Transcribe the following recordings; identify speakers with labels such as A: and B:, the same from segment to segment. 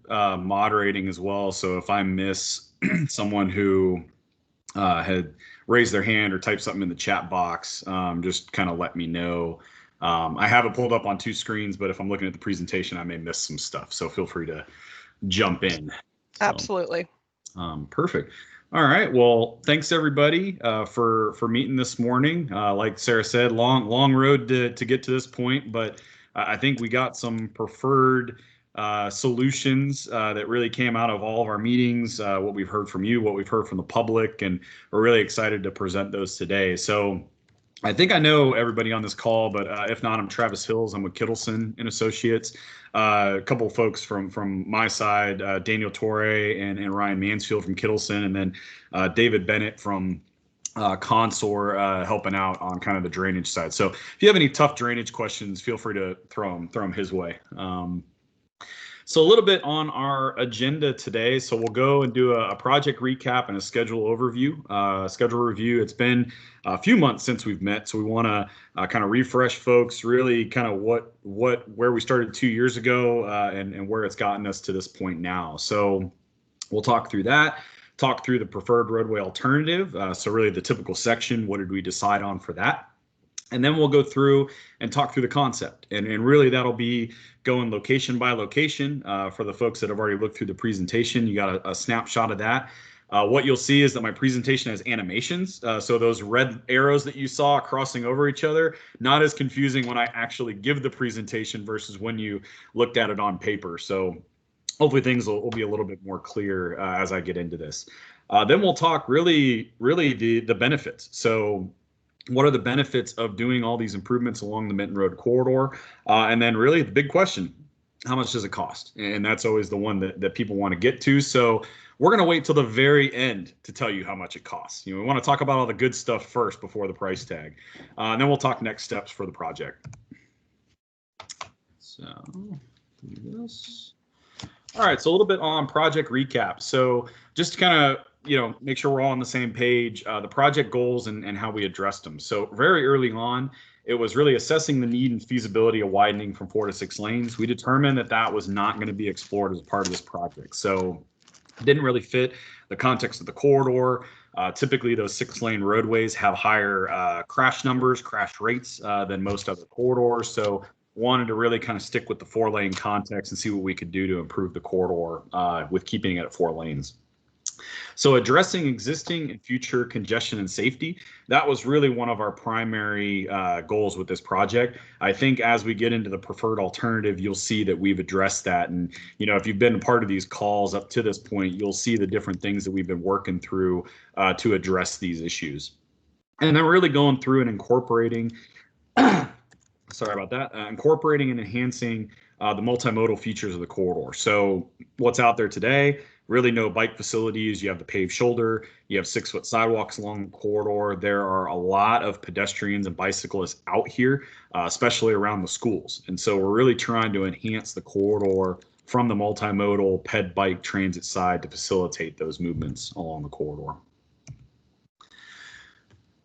A: moderating as well. So if I miss someone who had raised their hand or typed something in the chat box, just kind of let me know. I have it pulled up on two screens, but if I'm looking at the presentation, I may miss some stuff. So feel free to jump in.
B: Absolutely.
A: Perfect. All right. Well, thanks everybody for meeting this morning. Like Sarah said, long road to get to this point, but I think we got some preferred solutions that really came out of all of our meetings, what we've heard from you, what we've heard from the public, and we're really excited to present those today. So I think I know everybody on this call, but if not, I'm Travis Hills. I'm with Kittleson and Associates. A couple of folks from my side, Daniel Torre and Ryan Mansfield from Kittleson, and then David Bennett from Consor helping out on kind of the drainage side. So if you have any tough drainage questions, feel free to throw them his way. So a little bit on our agenda today. So we'll go and do a project recap and a schedule overview, schedule review. It's been a few months since we've met, so we want to kind of refresh folks, really kind of where we started 2 years ago and where it's gotten us to this point now. So we'll talk through that, talk through the preferred roadway alternative. So really the typical section, what did we decide on for that? And then we'll go through and talk through the concept. And really that'll be going location by location. For the folks that have already looked through the presentation, you got a snapshot of that. What you'll see is that my presentation has animations. So those red arrows that you saw crossing over each other, not as confusing when I actually give the presentation versus when you looked at it on paper. So hopefully things will be a little bit more clear as I get into this. Then we'll talk really the benefits. So what are the benefits of doing all these improvements along the Minton Road corridor? And then really the big question, how much does it cost? And that's always the one that people want to get to. So we're going to wait till the very end to tell you how much it costs. We want to talk about all the good stuff first before the price tag. And then we'll talk next steps for the project. So do this. All right, so a little bit on project recap. So just to kind of make sure we're all on the same page, the project goals and how we addressed them. So very early on, it was really assessing the need and feasibility of widening from 4 to 6 lanes. We determined that was not going to be explored as part of this project. So it didn't really fit the context of the corridor. Typically, those 6-lane roadways have higher crash numbers, crash rates than most other corridors. So wanted to really kind of stick with the 4-lane context and see what we could do to improve the corridor with keeping it at 4 lanes. So addressing existing and future congestion and safety, that was really one of our primary goals with this project. I think as we get into the preferred alternative, you'll see that we've addressed that. And, if you've been a part of these calls up to this point, you'll see the different things that we've been working through to address these issues. And then really going through and incorporating, sorry about that, incorporating and enhancing the multimodal features of the corridor. So what's out there today? Really no bike facilities. You have the paved shoulder. You have 6-foot sidewalks along the corridor. There are a lot of pedestrians and bicyclists out here, especially around the schools. And so we're really trying to enhance the corridor from the multimodal ped bike transit side to facilitate those movements along the corridor.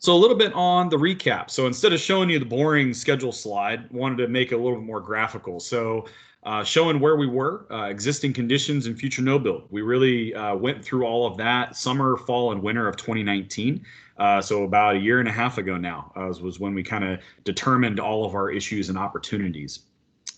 A: So a little bit on the recap. So instead of showing you the boring schedule slide, wanted to make it a little bit more graphical. So showing where we were, existing conditions and future no build. We really went through all of that summer, fall, and winter of 2019. So about a year and a half ago now was when we kind of determined all of our issues and opportunities.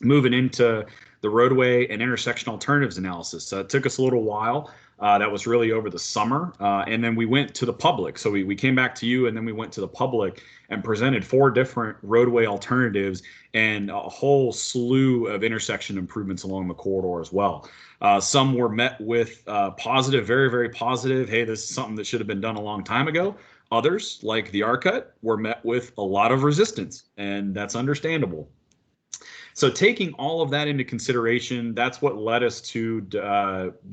A: Moving into the roadway and intersection alternatives analysis. So it took us a little while. That was really over the summer. And then we went to the public. So we came back to you and then we went to the public and presented 4 different roadway alternatives and a whole slew of intersection improvements along the corridor as well. Some were met with positive, very, very positive. Hey, this is something that should have been done a long time ago. Others, like the R-Cut, were met with a lot of resistance, and that's understandable. So taking all of that into consideration, that's what led us to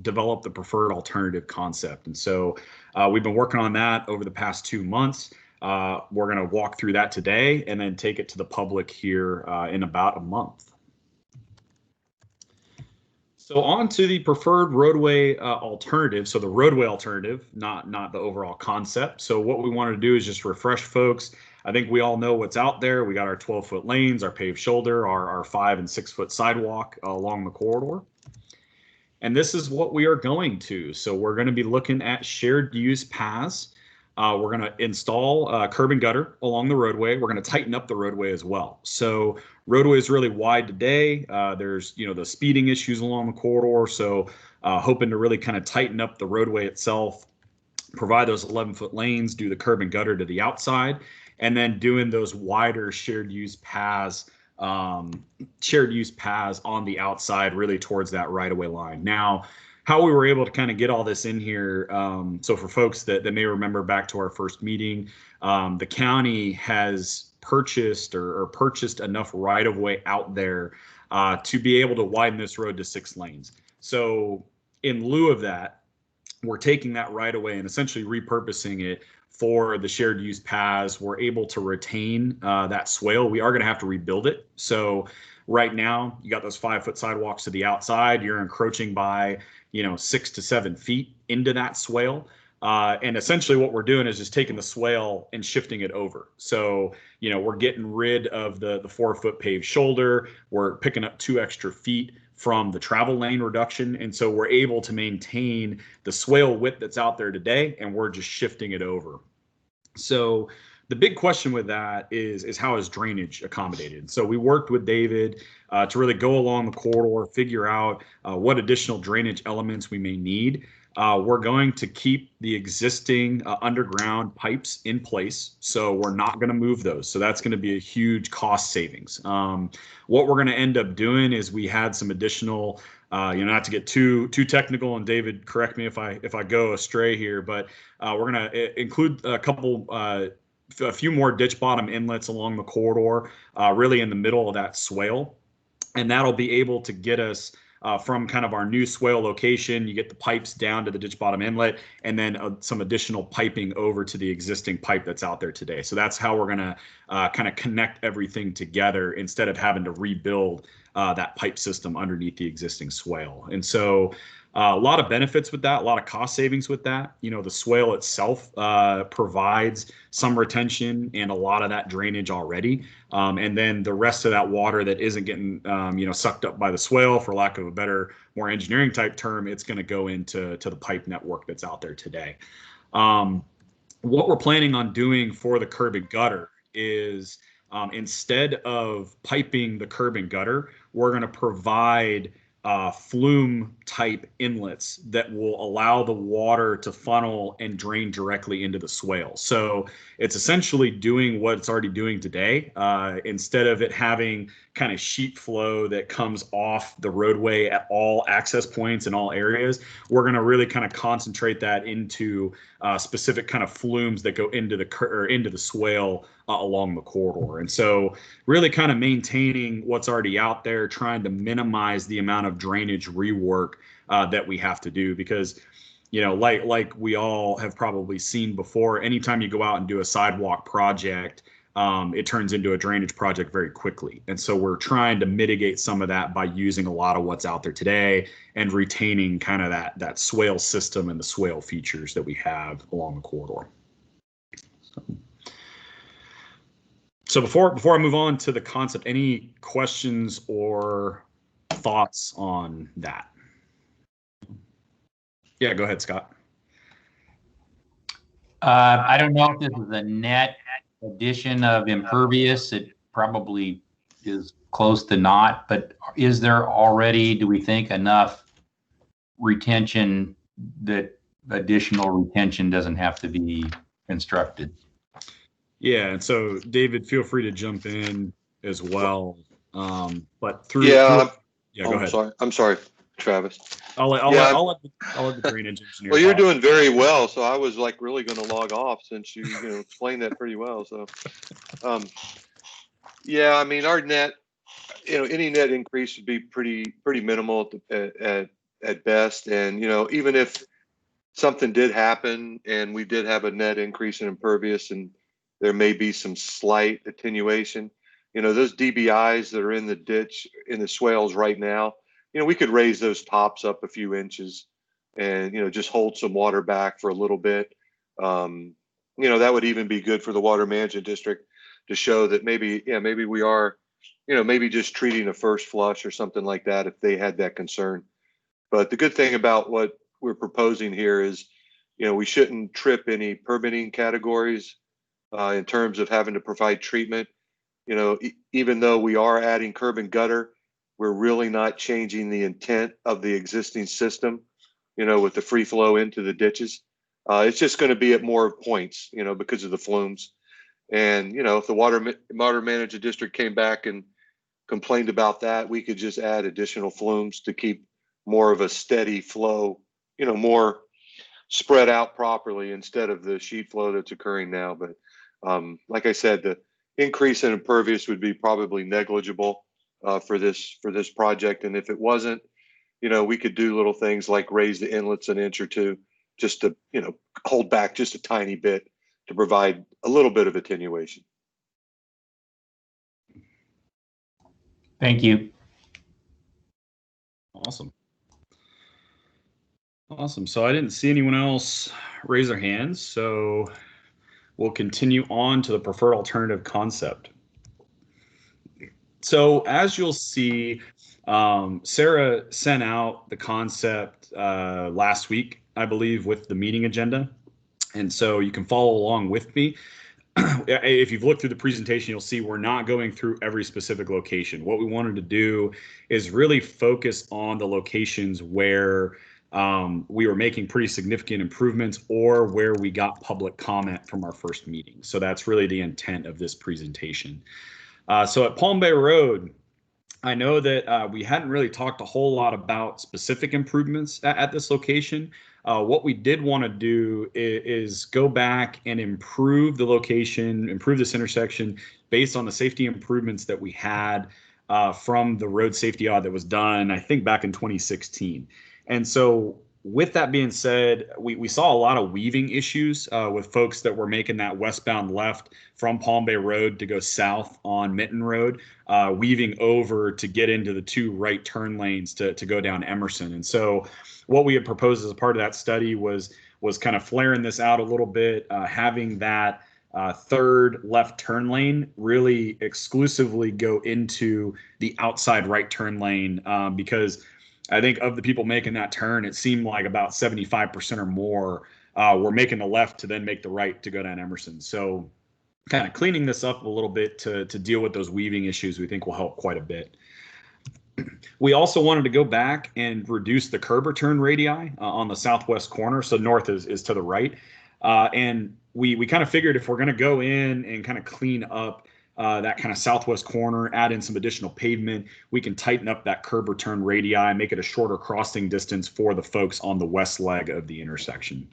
A: develop the preferred alternative concept. And so we've been working on that over the past 2 months. We're going to walk through that today and then take it to the public here in about a month. So on to the preferred roadway alternative. So the roadway alternative, not the overall concept. So what we wanted to do is just refresh folks. I think we all know what's out there. We got our 12-foot lanes, our paved shoulder, our 5- and 6-foot sidewalk along the corridor. And this is what we are going to. So we're going to be looking at shared use paths. We're going to install curb and gutter along the roadway. We're going to tighten up the roadway as well. So roadway is really wide today. There's, the speeding issues along the corridor. So hoping to really kind of tighten up the roadway itself, provide those 11-foot lanes, do the curb and gutter to the outside, and then doing those wider shared use paths on the outside, really towards that right-of-way line. Now, how we were able to kind of get all this in here, so for folks that may remember back to our first meeting, the county has purchased enough right-of-way out there to be able to widen this road to 6 lanes. So in lieu of that, we're taking that right-of-way and essentially repurposing it for the shared use paths. We're able to retain that swale. We are going to have to rebuild it. So right now, you got those 5-foot sidewalks to the outside. You're encroaching by 6 to 7 feet into that swale. And essentially what we're doing is just taking the swale and shifting it over. So, we're getting rid of the 4-foot paved shoulder. We're picking up 2 extra feet from the travel lane reduction. And so we're able to maintain the swale width that's out there today, and we're just shifting it over. So the big question with that is how is drainage accommodated? So we worked with David to really go along the corridor, figure out what additional drainage elements we may need. We're going to keep the existing underground pipes in place, so we're not going to move those. So that's going to be a huge cost savings. What we're going to end up doing is we had some additional, not to get too technical, and David, correct me if I go astray here, but we're going to include a few more ditch bottom inlets along the corridor, really in the middle of that swale, and that'll be able to get us from kind of our new swale location. You get the pipes down to the ditch bottom inlet, and then some additional piping over to the existing pipe that's out there today. So that's how we're going to kind of connect everything together instead of having to rebuild that pipe system underneath the existing swale. And so a lot of benefits with that, a lot of cost savings with that. The swale itself provides some retention and a lot of that drainage already. And then the rest of that water that isn't getting, sucked up by the swale, for lack of a better, more engineering type term, it's going to go into the pipe network that's out there today. What we're planning on doing for the curb and gutter is instead of piping the curb and gutter, we're going to provide flume type inlets that will allow the water to funnel and drain directly into the swale. So it's essentially doing what it's already doing today. Instead of it having kind of sheet flow that comes off the roadway at all access points in all areas, we're going to really kind of concentrate that into specific kind of flumes that go into the swale along the corridor. And so really kind of maintaining what's already out there, trying to minimize the amount of drainage rework that we have to do, because like we all have probably seen before, anytime you go out and do a sidewalk project, it turns into a drainage project very quickly. And so we're trying to mitigate some of that by using a lot of what's out there today and retaining kind of that swale system and the swale features that we have along the corridor. So before I move on to the concept, any questions or thoughts on that? Yeah, go ahead, Scott.
B: I don't know if this is a net addition of impervious. It probably is close to not, but is there already, do we think, enough retention that additional retention doesn't have to be constructed?
A: Yeah, and so David, feel free to jump in as well. But go ahead.
C: I'm sorry, Travis.
A: I'll let the drainage engineer.
C: Well, you're doing very well, so I was like really going to log off since you explained that pretty well. So, yeah, I mean, our net, any net increase would be pretty minimal at best, and even if something did happen and we did have a net increase in impervious, and there may be some slight attenuation, those DBIs that are in the ditch, in the swales right now, we could raise those tops up a few inches and, just hold some water back for a little bit. That would even be good for the water management district to show that maybe we are, maybe just treating a first flush or something like that if they had that concern. But the good thing about what we're proposing here is, we shouldn't trip any permitting categories in terms of having to provide treatment. Even though we are adding curb and gutter, we're really not changing the intent of the existing system, with the free flow into the ditches. It's just going to be at more points, because of the flumes. And, if the water management district came back and complained about that, we could just add additional flumes to keep more of a steady flow, more spread out properly instead of the sheet flow that's occurring now. But like I said, the increase in impervious would be probably negligible for this project. And if it wasn't, we could do little things like raise the inlets an inch or two, just to, hold back just a tiny bit to provide a little bit of attenuation.
B: Thank you.
A: Awesome. So I didn't see anyone else raise their hands, so we'll continue on to the preferred alternative concept. So as you'll see, Sarah sent out the concept last week, I believe, with the meeting agenda. And so you can follow along with me. If you've looked through the presentation, you'll see we're not going through every specific location. What we wanted to do is really focus on the locations where we were making pretty significant improvements or where we got public comment from our first meeting. So that's really the intent of this presentation. So at Palm Bay Road, I know that we hadn't really talked a whole lot about specific improvements at this location. What we did want to do is go back and improve the location, improve this intersection based on the safety improvements that we had from the road safety audit that was done, I think, back in 2016. And so with that being said, we saw a lot of weaving issues with folks that were making that westbound left from Palm Bay Road to go south on Minton Road, weaving over to get into the two right turn lanes to go down Emerson. And so what we had proposed as a part of that study was kind of flaring this out a little bit, having that third left turn lane really exclusively go into the outside right turn lane, because I think of the people making that turn, it seemed like about 75% or more were making the left to then make the right to go down Emerson. So kind of cleaning this up a little bit to deal with those weaving issues, we think will help quite a bit. We also wanted to go back and reduce the curb return radii on the southwest corner. So north is to the right. And we kind of figured if we're going to go in and kind of clean up that kind of southwest corner, add in some additional pavement, we can tighten up that curb return radii, make it a shorter crossing distance for the folks on the west leg of the intersection.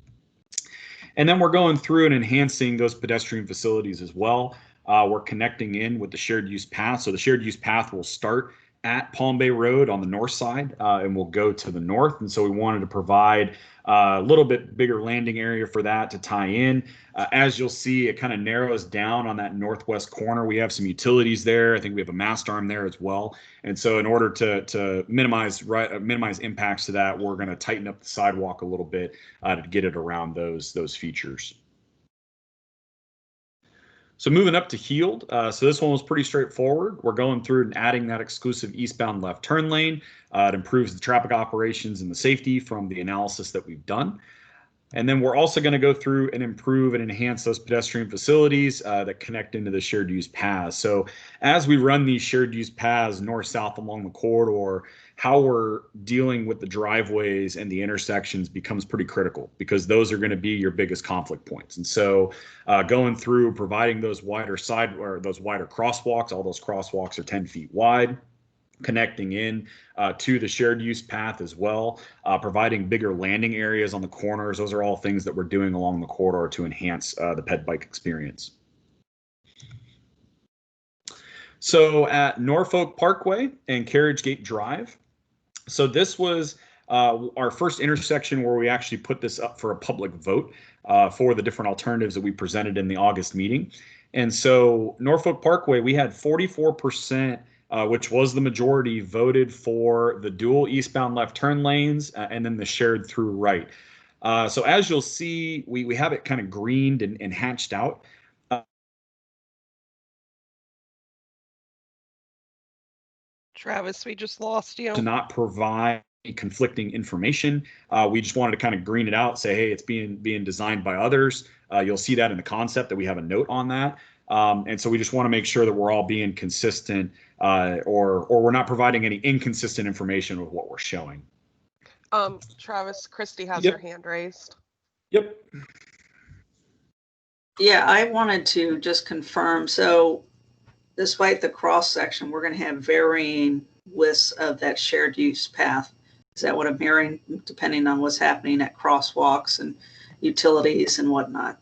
A: And then we're going through and enhancing those pedestrian facilities as well. We're connecting in with the shared use path. So the shared use path will start at Palm Bay Road on the north side, and we'll go to the north. And so we wanted to provide a little bit bigger landing area for that to tie in. As you'll see, it kind of narrows down on that northwest corner. We have some utilities there. I think we have a mast arm there as well. And so in order to minimize impacts to that, we're going to tighten up the sidewalk a little bit to get it around those features. So moving up to Heald, so this one was pretty straightforward. We're going through and adding that exclusive eastbound left turn lane. It improves the traffic operations and the safety from the analysis that we've done. And then we're also going to go through and improve and enhance those pedestrian facilities that connect into the shared use paths. So as we run these shared use paths north-south along the corridor, how we're dealing with the driveways and the intersections becomes pretty critical, because those are going to be your biggest conflict points. And so going through providing those wider crosswalks, all those crosswalks are 10 feet wide, connecting in to the shared use path as well, providing bigger landing areas on the corners. Those are all things that we're doing along the corridor to enhance the ped bike experience. So at Norfolk Parkway and Carriage Gate Drive, so this was our first intersection where we actually put this up for a public vote for the different alternatives that we presented in the August meeting. And so Norfolk Parkway, we had 44%, which was the majority, voted for the dual eastbound left turn lanes and then the shared through right. So as you'll see, we have it kind of greened and hatched out.
D: Travis, we just lost you.
A: To not provide conflicting information. We just wanted to kind of green it out, say, hey, it's being designed by others. You'll see that in the concept that we have a note on that. And so we just want to make sure that we're all being consistent, or we're not providing any inconsistent information with what we're showing.
D: Travis, Christy has
A: Yep.
D: her hand raised.
A: Yep.
E: Yeah, I wanted to just confirm. So despite the cross section, we're going to have varying widths of that shared use path. Is that what I'm hearing, depending on what's happening at crosswalks and utilities and whatnot?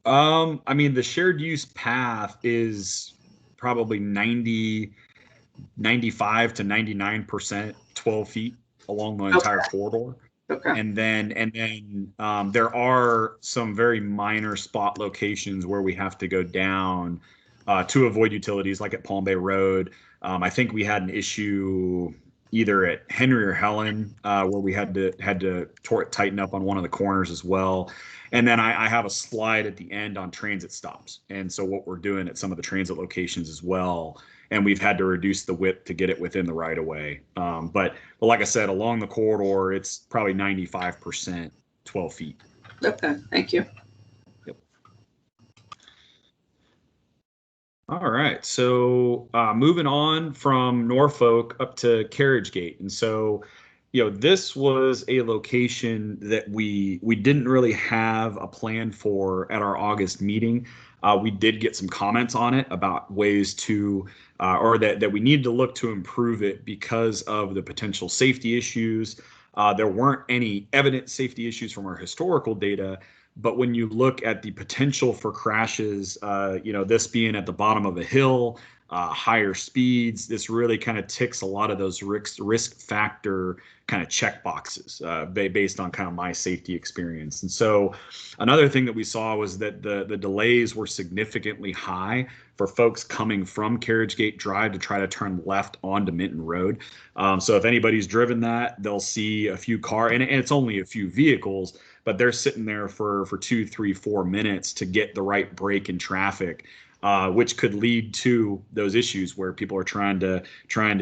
A: I mean, the shared use path is probably 95 to 99%, 12 feet along the entire corridor.
E: Okay.
A: And then there are some very minor spot locations where we have to go down to avoid utilities, like at Palm Bay Road. I think we had an issue either at Henry or Helen where we had to tighten up on one of the corners as well. And then I have a slide at the end on transit stops. And so what we're doing at some of the transit locations as well, and we've had to reduce the width to get it within the right of way. But like I said, along the corridor, it's probably 95%, 12 feet.
E: Okay, thank you.
A: Yep. All right, so moving on from Norfolk up to Carriage Gate. And so, this was a location that we didn't really have a plan for at our August meeting. We did get some comments on it about ways to, or that we needed to look to improve it because of the potential safety issues. There weren't any evident safety issues from our historical data, but when you look at the potential for crashes, this being at the bottom of a hill, higher speeds, this really kind of ticks a lot of those risk factor kind of check boxes based on kind of my safety experience. And so another thing that we saw was that the delays were significantly high for folks coming from Carriage Gate Drive to try to turn left onto Minton Road. So if anybody's driven that, they'll see a few cars, and it's only a few vehicles, but they're sitting there for 2, 3, 4 minutes to get the right break in traffic. Which could lead to those issues where people are trying to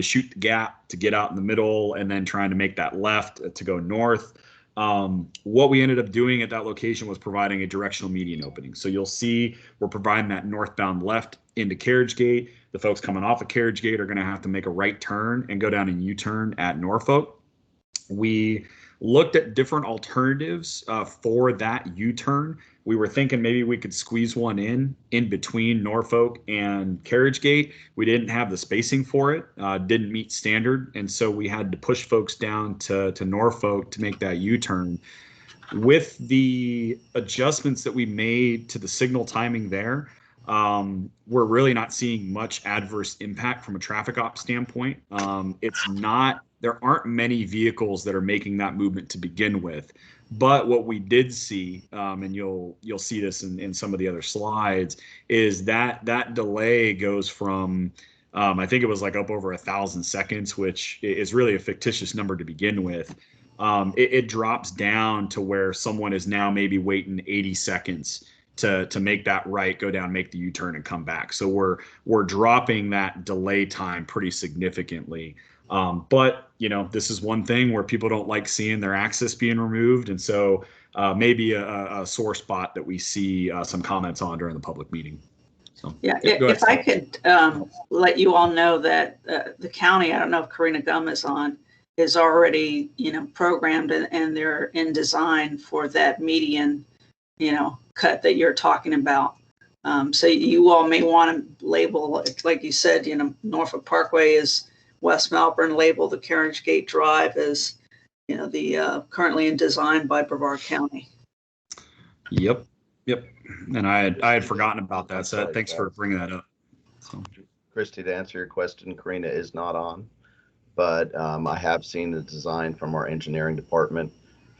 A: shoot the gap to get out in the middle and then trying to make that left to go north. What we ended up doing at that location was providing a directional median opening. So you'll see we're providing that northbound left into Carriage Gate. The folks coming off of Carriage Gate are going to have to make a right turn and go down and U-turn at Norfolk. We looked at different alternatives for that U-turn. We were thinking maybe we could squeeze one in between Norfolk and Carriage Gate. We didn't have the spacing for it, didn't meet standard, and so we had to push folks down to Norfolk to make that U-turn. With the adjustments that we made to the signal timing there, we're really not seeing much adverse impact from a traffic op standpoint. There aren't many vehicles that are making that movement to begin with. But what we did see, and you'll see this in some of the other slides, is that delay goes from, I think it was like up over 1,000 seconds, which is really a fictitious number to begin with. It drops down to where someone is now maybe waiting 80 seconds to make that right, go down, make the U-turn, and come back. So we're dropping that delay time pretty significantly. But this is one thing where people don't like seeing their access being removed, and so maybe a sore spot that we see some comments on during the public meeting. So
E: yeah, if I could let you all know that the county, I don't know if Karina Gum is on, is already programmed and they're in design for that median cut that you're talking about. So you all may want to label, like you said, Norfolk Parkway is West Melbourne, label the Carriage Gate Drive as, the currently in design by Brevard County.
A: Yep. And I had forgotten about that. So thanks for bringing that up. So.
F: Christy, to answer your question, Karina is not on, but I have seen the design from our engineering department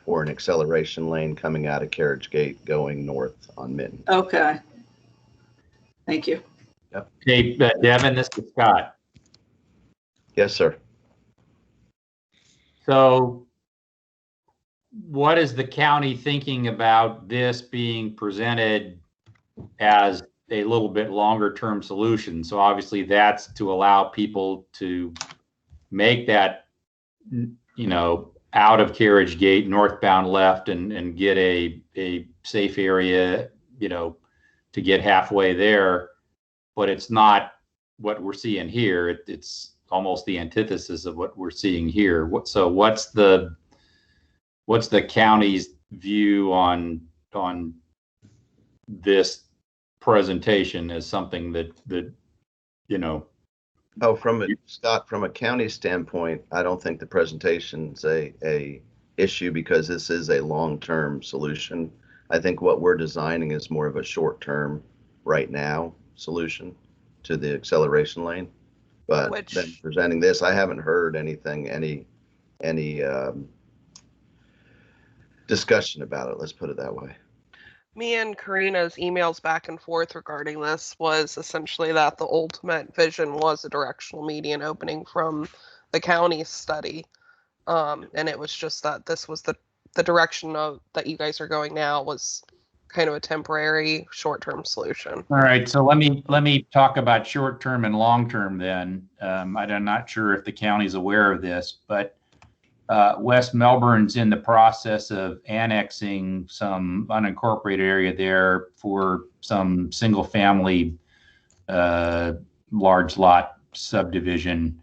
F: for an acceleration lane coming out of Carriage Gate going north on Minton.
E: Okay. Thank you.
F: Yep.
B: Hey, Devin, this is Scott.
F: Yes, sir.
B: So what is the county thinking about this being presented as a little bit longer term solution? So obviously that's to allow people to make that out of Carriage Gate, northbound left, and get a safe area, to get halfway there. But it's not what we're seeing here. It's almost the antithesis of what we're seeing here. So what's the county's view on this presentation as something that
F: Oh, Scott, from a county standpoint, I don't think the presentation's a issue because this is a long-term solution. I think what we're designing is more of a short-term, right now solution to the acceleration lane. But then presenting this, I haven't heard anything, any discussion about it. Let's put it that way.
D: Me and Karina's emails back and forth regarding this was essentially that the ultimate vision was a directional median opening from the county study. And it was just that this was the direction that you guys are going now was kind of a temporary short-term solution.
B: All right, so let me talk about short-term and long-term then. I'm not sure if the county's aware of this, but West Melbourne's in the process of annexing some unincorporated area there for some single-family large lot subdivision.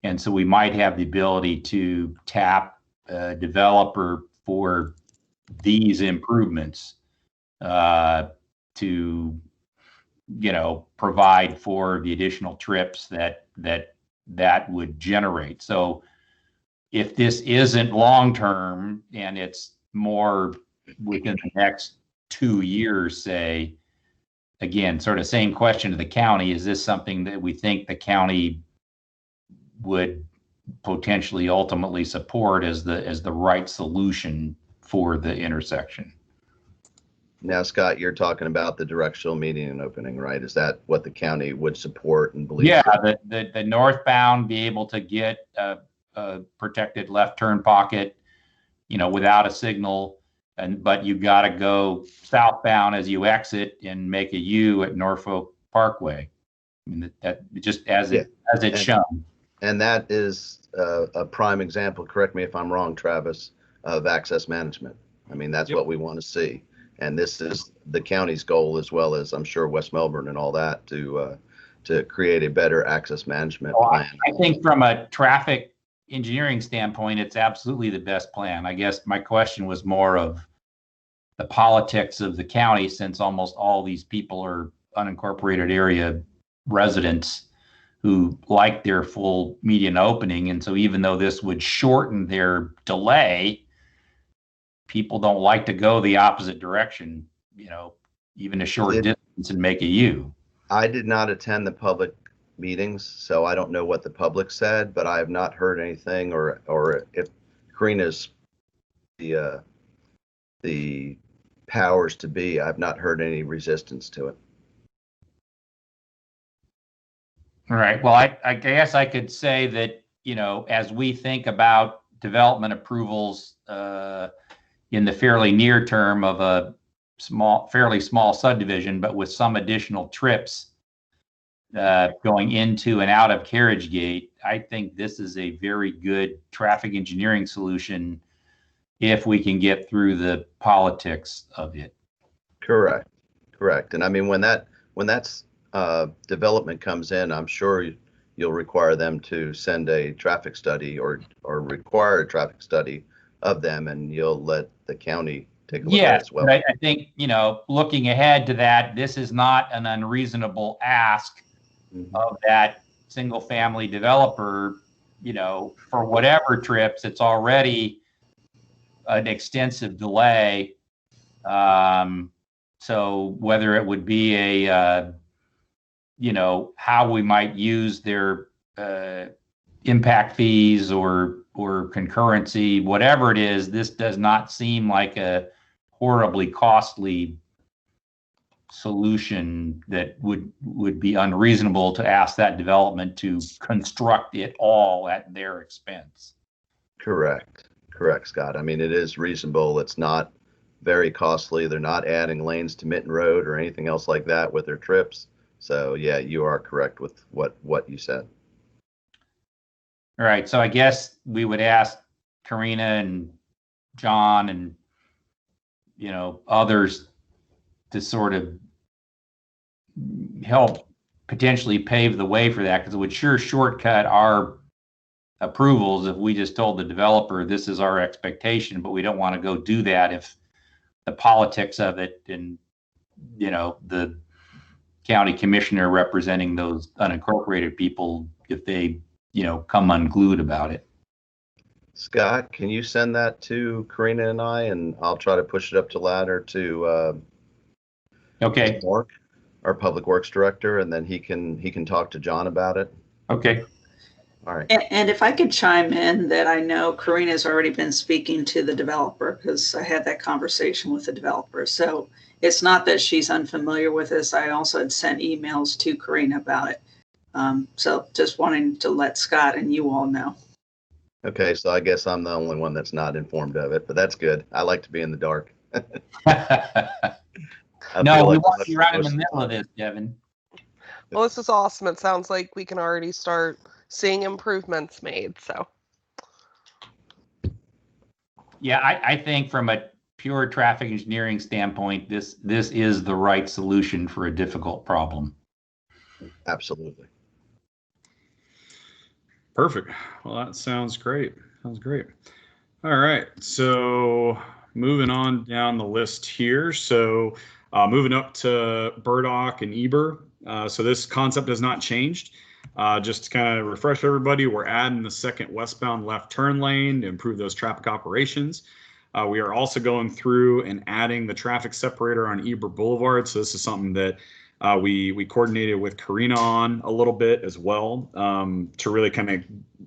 B: And so we might have the ability to tap a developer for these improvements to provide for the additional trips that would generate. So if this isn't long-term and it's more within the next 2 years, say, again, sort of same question to the county, is this something that we think the county would potentially ultimately support as the right solution for the intersection?
F: Now, Scott, you're talking about the directional median opening, right? Is that what the county would support and believe?
B: Yeah, the northbound be able to get a protected left turn pocket, without a signal, but you got to go southbound as you exit and make a U at Norfolk Parkway. I mean, that just as it's shown.
F: And that is a prime example, correct me if I'm wrong, Travis, of access management. I mean, that's what we want to see. And this is the county's goal, as well as I'm sure West Melbourne and all that, to create a better access management plan.
B: I think from a traffic engineering standpoint, it's absolutely the best plan. I guess my question was more of the politics of the county, since almost all these people are unincorporated area residents who like their full median opening. And so even though this would shorten their delay, people don't like to go the opposite direction, even a short distance and make a U.
F: I did not attend the public meetings, so I don't know what the public said, but I have not heard anything, or if Karina's the powers to be, I've not heard any resistance to it.
B: All right. Well, I guess I could say that, as we think about development approvals in the fairly near term of a fairly small subdivision, but with some additional trips going into and out of Carriage Gate, I think this is a very good traffic engineering solution if we can get through the politics of it.
F: Correct. And I mean, when that's development comes in, I'm sure you'll require them to send a traffic study or require a traffic study of them, and you'll let the county take a look at it as well.
B: But I think, looking ahead to that, this is not an unreasonable ask of that single family developer, for whatever trips. It's already an extensive delay. So whether it would be a, how we might use their impact fees or concurrency, whatever it is, this does not seem like a horribly costly solution that would be unreasonable to ask that development to construct it all at their expense.
F: Correct, Scott. I mean, it is reasonable. It's not very costly. They're not adding lanes to Minton Road or anything else like that with their trips. So yeah, you are correct with what you said.
B: All right, so I guess we would ask Karina and John and, others to sort of help potentially pave the way for that, because it would sure shortcut our approvals if we just told the developer this is our expectation, but we don't want to go do that if the politics of it and, the county commissioner representing those unincorporated people, if they, come unglued about it.
F: Scott, can you send that to Karina and I, and I'll try to push it up the ladder to
B: Okay.
F: Mark, our public works director, and then he can talk to John about it.
B: Okay.
F: All right.
E: And if I could chime in, that I know Karina's already been speaking to the developer, because I had that conversation with the developer. So it's not that she's unfamiliar with this. I also had sent emails to Karina about it. So just wanting to let Scott and you all know.
F: Okay, so I guess I'm the only one that's not informed of it, but that's good. I like to be in the dark.
B: No, we want you right in the middle of this, Devin.
D: Well, this is awesome. It sounds like we can already start seeing improvements made. So,
B: yeah, I think from a pure traffic engineering standpoint, this is the right solution for a difficult problem.
F: Absolutely.
A: Perfect. Well, that sounds great. Sounds great. All right. So moving on down the list here. So moving up to Burdock and Eber. So this concept has not changed. Just to kind of refresh everybody, we're adding the second westbound left turn lane to improve those traffic operations. We are also going through and adding the traffic separator on Eber Boulevard. So this is something that we coordinated with Karina on a little bit as well, to really kind of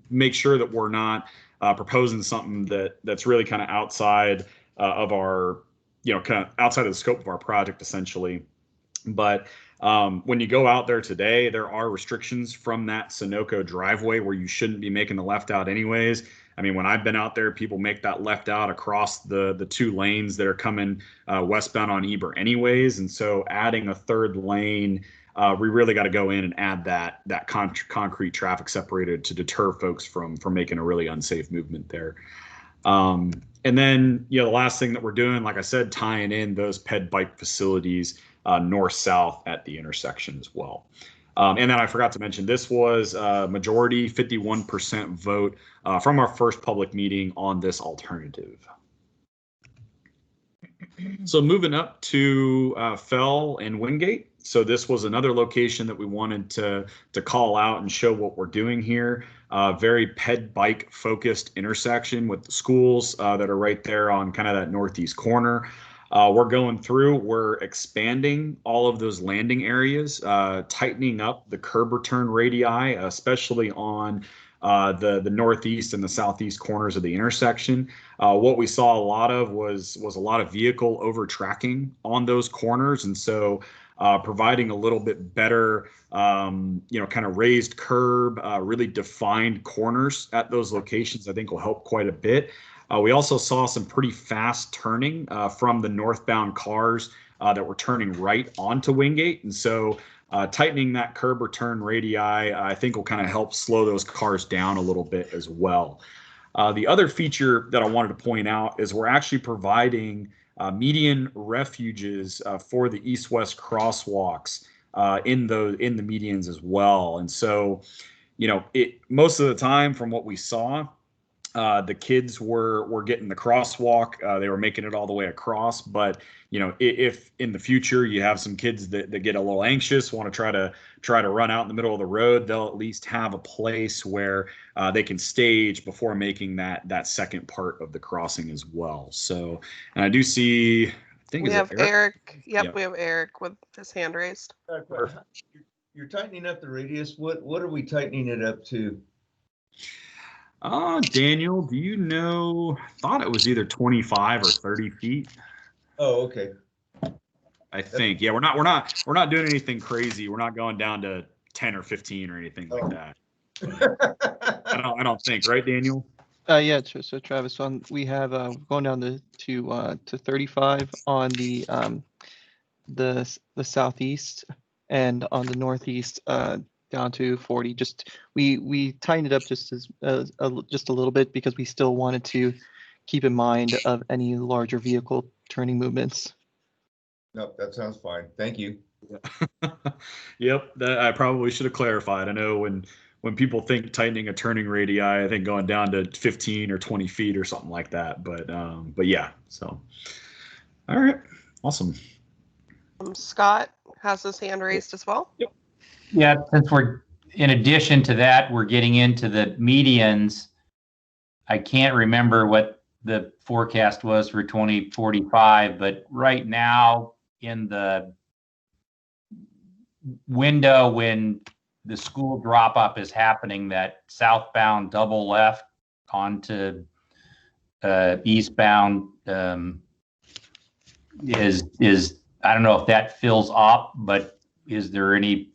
A: make sure that we're not proposing something that's really kind of outside of our, kind of outside of the scope of our project, essentially. But when you go out there today, there are restrictions from that Sunoco driveway where you shouldn't be making the left out anyways. I mean, when I've been out there, people make that left out across the two lanes that are coming westbound on Eber anyways. And so adding a third lane, we really got to go in and add that concrete traffic separator to deter folks from making a really unsafe movement there. And then, the last thing that we're doing, like I said, tying in those ped bike facilities north-south at the intersection as well. And then I forgot to mention, this was a majority 51% vote from our first public meeting on this alternative. So moving up to Fell and Wingate. So this was another location that we wanted to call out and show what we're doing here. Very ped bike focused intersection with the schools that are right there on kind of that northeast corner. We're going through, we're expanding all of those landing areas, tightening up the curb return radii, especially on the northeast and the southeast corners of the intersection. What we saw a lot of was a lot of vehicle over tracking on those corners. And so providing a little bit better, kind of raised curb, really defined corners at those locations, I think will help quite a bit. We also saw some pretty fast turning from the northbound cars that were turning right onto Wingate. And so tightening that curb return radii, I think will kind of help slow those cars down a little bit as well. The other feature that I wanted to point out is we're actually providing median refuges for the east-west crosswalks in the medians as well. And so, most of the time from what we saw, the kids were getting the crosswalk. They were making it all the way across. But, if in the future you have some kids that get a little anxious, want to try to run out in the middle of the road, they'll at least have a place where they can stage before making that second part of the crossing as well. So, and I do see, I think
D: we have Eric. Yep,
A: yeah.
D: We have Eric with his hand raised.
G: You're tightening up the radius. What are we tightening it up to?
A: Daniel, do you know? I thought it was either 25 or 30 feet.
G: Oh, okay.
A: I think. Yeah, we're not doing anything crazy. We're not going down to 10 or 15 or anything like that. I don't think, right, Daniel?
H: Yeah. So Travis, we have going down to 35 on the southeast, and on the northeast down to 40. Just we tightened it up just just a little bit because we still wanted to keep in mind of any larger vehicle turning movements.
G: Nope, that sounds fine. Thank you.
A: Yep, that I probably should have clarified. I know when people think tightening a turning radii, I think going down to 15 or 20 feet or something like that. But yeah, so all right, awesome.
D: Scott has his hand raised as well.
A: Yep.
B: Yeah, since we're, in addition to that, we're getting into the medians. I can't remember what the forecast was for 2045, but right now in the window when the school drop off is happening, that southbound double left onto eastbound is I don't know if that fills up, but is there any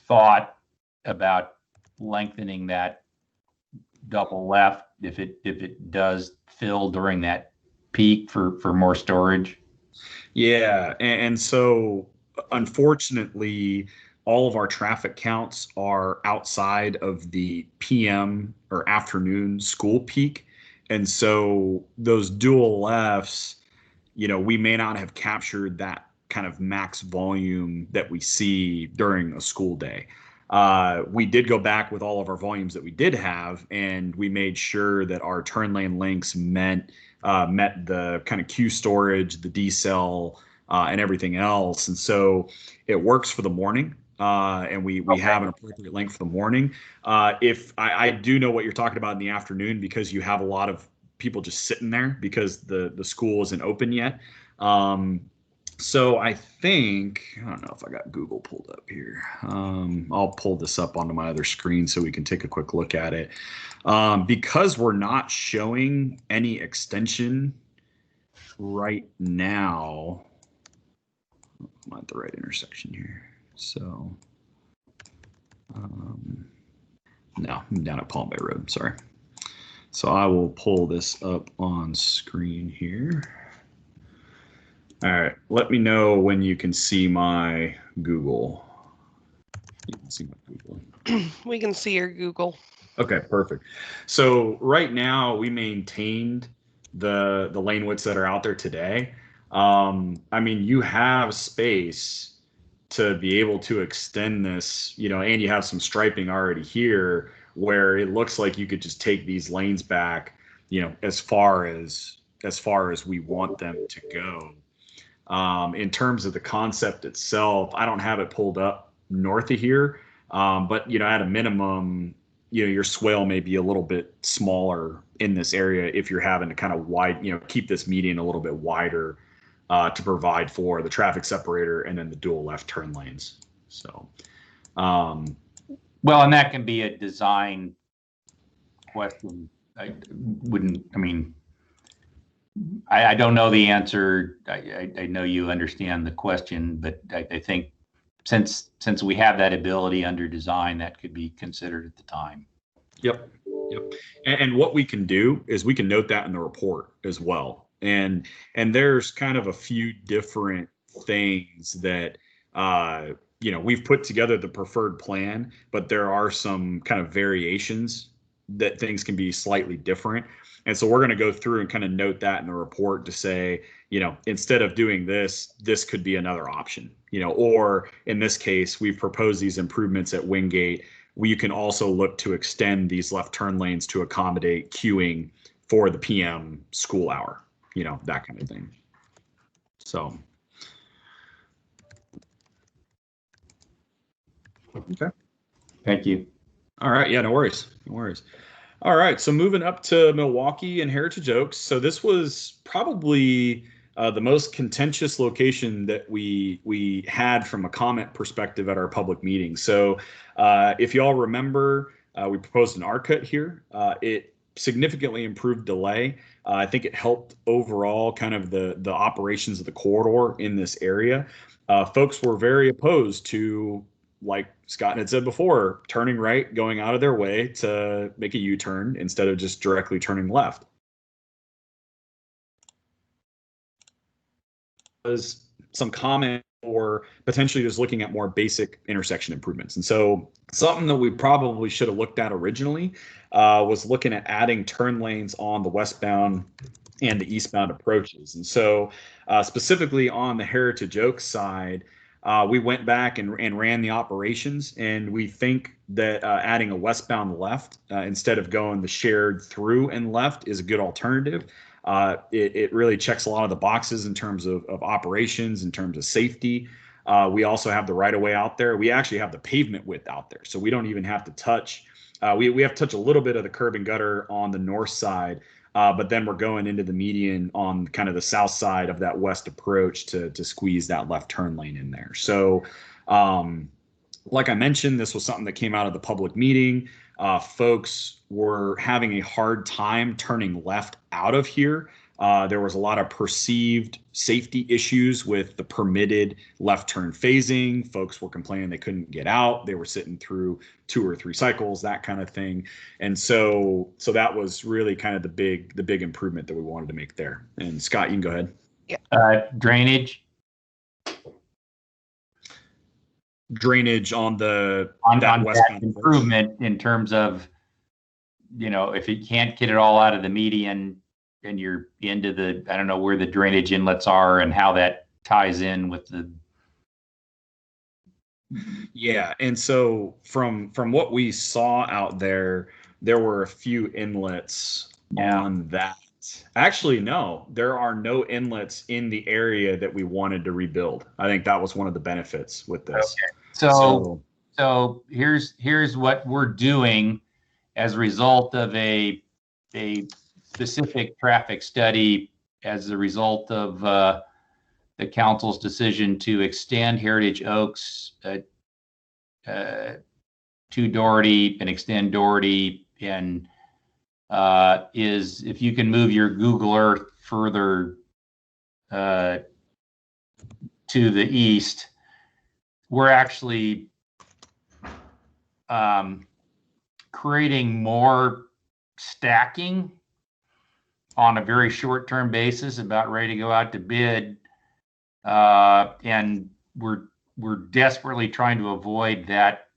B: thought about lengthening that double left if it does fill during that peak for more storage?
A: Yeah, and so unfortunately, all of our traffic counts are outside of the PM or afternoon school peak, and so those dual lefts, we may not have captured that kind of max volume that we see during a school day. We did go back with all of our volumes that we did have, and we made sure that our turn lane lengths met the kind of queue storage, the decel, and everything else. And so it works for the morning, and we have an appropriate length for the morning. If I do know what you're talking about in the afternoon, because you have a lot of people just sitting there because the school isn't open yet. So I think, I don't know if I got Google pulled up here. I'll pull this up onto my other screen so we can take a quick look at it. Because we're not showing any extension right now. I'm at the right intersection here. So, no, I'm down at Palm Bay Road, sorry. So I will pull this up on screen here. All right, let me know when you can see my Google. You can see my Google.
D: We can see your Google.
A: Okay, perfect. So right now we maintained the lane widths that are out there today. I mean, you have space to be able to extend this, and you have some striping already here where it looks like you could just take these lanes back, as far as we want them to go. In terms of the concept itself, I don't have it pulled up north of here, but at a minimum, your swale may be a little bit smaller in this area if you're having to kind of keep this median a little bit wider to provide for the traffic separator and then the dual left turn lanes. So,
B: well, and that can be a design question. I don't know the answer. I know you understand the question, but I think since we have that ability under design, that could be considered at the time.
A: Yep. And what we can do is we can note that in the report as well. And there's kind of a few different things that we've put together the preferred plan, but there are some kind of variations that things can be slightly different. And so we're going to go through and kind of note that in the report to say, instead of doing this, this could be another option, or in this case, we've proposed these improvements at Wingate. You can also look to extend these left turn lanes to accommodate queuing for the PM school hour, that kind of thing. So. Okay.
B: Thank you.
A: All right. Yeah, no worries. All right, so moving up to Milwaukee and Heritage Oaks. So this was probably the most contentious location that we had from a comment perspective at our public meeting. So if you all remember, we proposed an R-cut here. It significantly improved delay. I think it helped overall kind of the operations of the corridor in this area. Folks were very opposed to, like Scott had said before, turning right, going out of their way to make a U-turn instead of just directly turning left. There's some comment or potentially just looking at more basic intersection improvements. And so something that we probably should have looked at originally was looking at adding turn lanes on the westbound and the eastbound approaches. And so specifically on the Heritage Oaks side, we went back and ran the operations, and we think that adding a westbound left instead of going the shared through and left is a good alternative. It really checks a lot of the boxes in terms of operations, in terms of safety. We also have the right-of-way out there. We actually have the pavement width out there, so we don't even have to touch. We have to touch a little bit of the curb and gutter on the north side, but then we're going into the median on kind of the south side of that west approach to squeeze that left turn lane in there. So like I mentioned, this was something that came out of the public meeting. Folks were having a hard time turning left out of here. There was a lot of perceived safety issues with the permitted left turn phasing. Folks were complaining they couldn't get out. They were sitting through 2 or 3 cycles, that kind of thing. And so that was really kind of the big improvement that we wanted to make there. And Scott, you can go ahead.
B: Drainage
A: on the
B: that improvement in terms of, if you can't get it all out of the median and you're into the, I don't know where the drainage inlets are and how that ties in with the.
A: Yeah. And so from what we saw out there were a few inlets on that. Actually, no, there are no inlets in the area that we wanted to rebuild. I think that was one of the benefits with this.
B: Okay. So here's what we're doing as a result of a specific traffic study, as a result of the council's decision to extend Heritage Oaks to Doherty and extend Doherty, and is if you can move your Google Earth further to the east, we're actually creating more stacking on a very short-term basis, about ready to go out to bid, and we're desperately trying to avoid that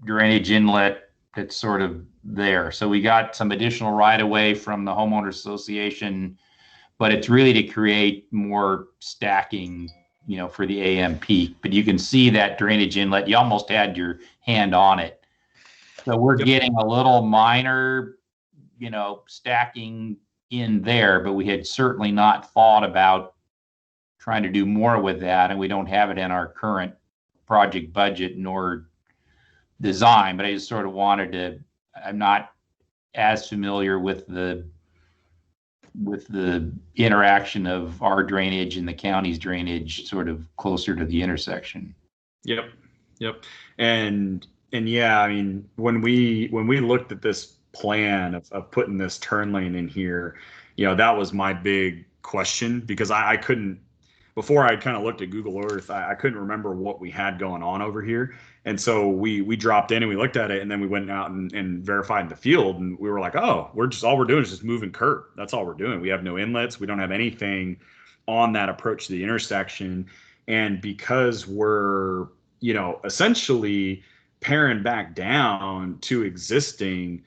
B: drainage inlet that's sort of there. So we got some additional right-of-way from the homeowners association, but it's really to create more stacking, for the AM peak. But you can see that drainage inlet, you almost had your hand on it. So we're getting a little minor, stacking in there, but we had certainly not thought about trying to do more with that, and we don't have it in our current project budget nor design. But I just sort of wanted to, I'm not as familiar with the interaction of our drainage and the county's drainage sort of closer to the intersection.
A: Yep. And yeah, I mean, when we looked at this plan of putting this turn lane in here, that was my big question, because I couldn't, before I kind of looked at Google Earth, I couldn't remember what we had going on over here. And so we dropped in and we looked at it, and then we went out and verified in the field, and we were like, oh, all we're doing is just moving curb. That's all we're doing. We have no inlets. We don't have anything on that approach to the intersection. And because we're, essentially paring back down to existing,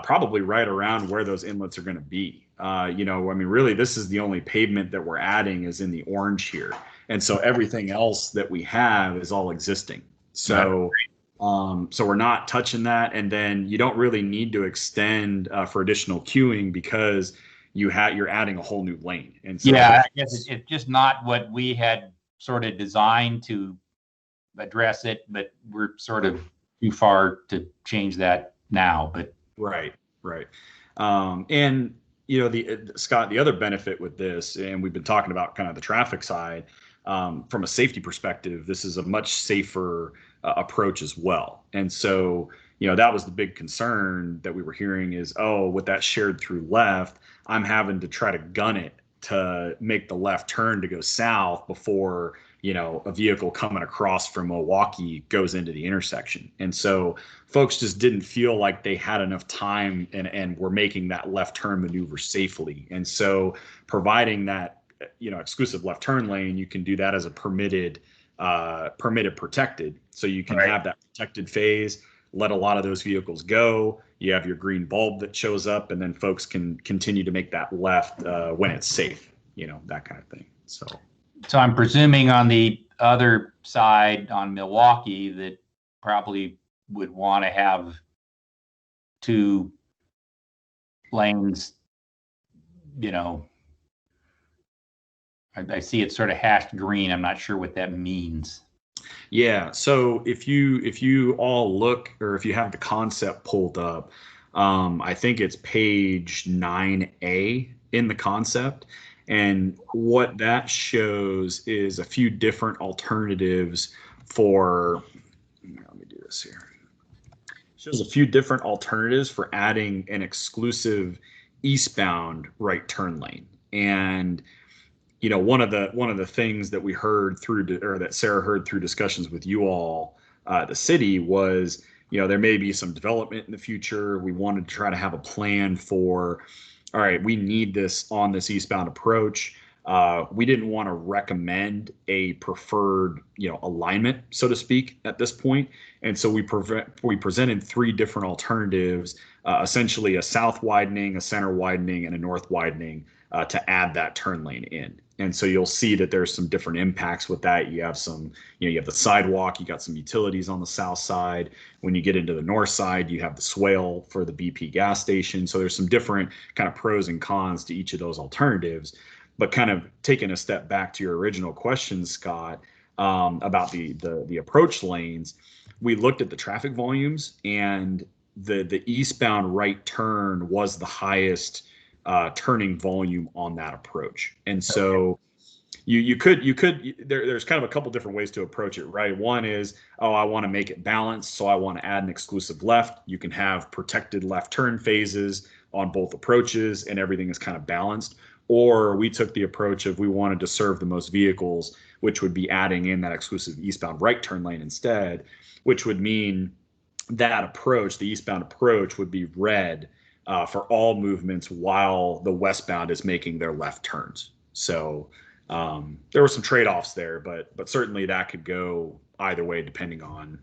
A: probably right around where those inlets are going to be. Really, this is the only pavement that we're adding is in the orange here. And so everything else that we have is all existing. So, so we're not touching that. And then you don't really need to extend for additional queuing, because you're adding a whole new lane. And so
B: I guess it's just not what we had sort of designed to address it, but we're sort of too far to change that now. But
A: right. And Scott, the other benefit with this, and we've been talking about kind of the traffic side, from a safety perspective, this is a much safer approach as well. And so, that was the big concern that we were hearing is, with that shared through left, I'm having to try to gun it to make the left turn to go south before, a vehicle coming across from Milwaukee goes into the intersection. And so folks just didn't feel like they had enough time and were making that left turn maneuver safely. And so providing that exclusive left turn lane, you can do that as a permitted protected. So you can have that protected phase, let a lot of those vehicles go. You have your green bulb that shows up, and then folks can continue to make that left when it's safe, that kind of thing. So
B: I'm presuming on the other side on Milwaukee that probably would want to have 2 lanes, I see it sort of hashed green. I'm not sure what that means.
A: Yeah. So if you all look, or if you have the concept pulled up, I think it's page 9A in the concept. And what that shows is a few different alternatives for, let me do this here. It shows a few different alternatives for adding an exclusive eastbound right turn lane. And one of the things that we heard or that Sarah heard through discussions with you all, the city, was, there may be some development in the future. We wanted to try to have a plan for, all right, we need this on this eastbound approach. We didn't want to recommend a preferred, alignment, so to speak, at this point. And so we presented 3 different alternatives, essentially a south widening, a center widening, and a north widening, to add that turn lane in. And so you'll see that there's some different impacts with that. You have some, you have the sidewalk, you got some utilities on the south side. When you get into the north side, you have the swale for the BP gas station. So there's some different kind of pros and cons to each of those alternatives. But kind of taking a step back to your original question, Scott, about the approach lanes, we looked at the traffic volumes, and the eastbound right turn was the highest turning volume on that approach. And so there's kind of a couple different ways to approach it, right? One is, I want to make it balanced, so I want to add an exclusive left. You can have protected left turn phases on both approaches, and everything is kind of balanced. Or we took the approach of, we wanted to serve the most vehicles, which would be adding in that exclusive eastbound right turn lane instead, which would mean that approach, the eastbound approach, would be red for all movements while the westbound is making their left turns. So there were some trade-offs there, but certainly that could go either way depending on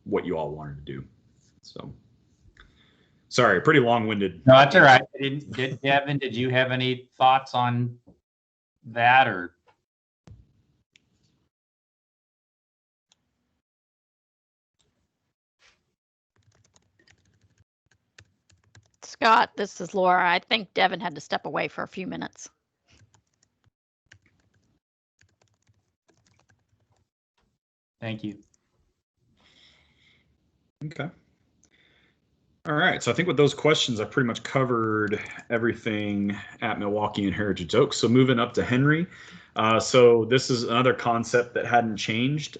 A: what you all wanted to do. So sorry, pretty long-winded.
B: No, that's all right. Devin, did you have any thoughts on that, or?
I: Scott, this is Laura. I think Devin had to step away for a few minutes.
B: Thank you.
A: Okay. All right. So I think with those questions, I pretty much covered everything at Milwaukee and Heritage Oaks. So moving up to Henry. So this is another concept that hadn't changed.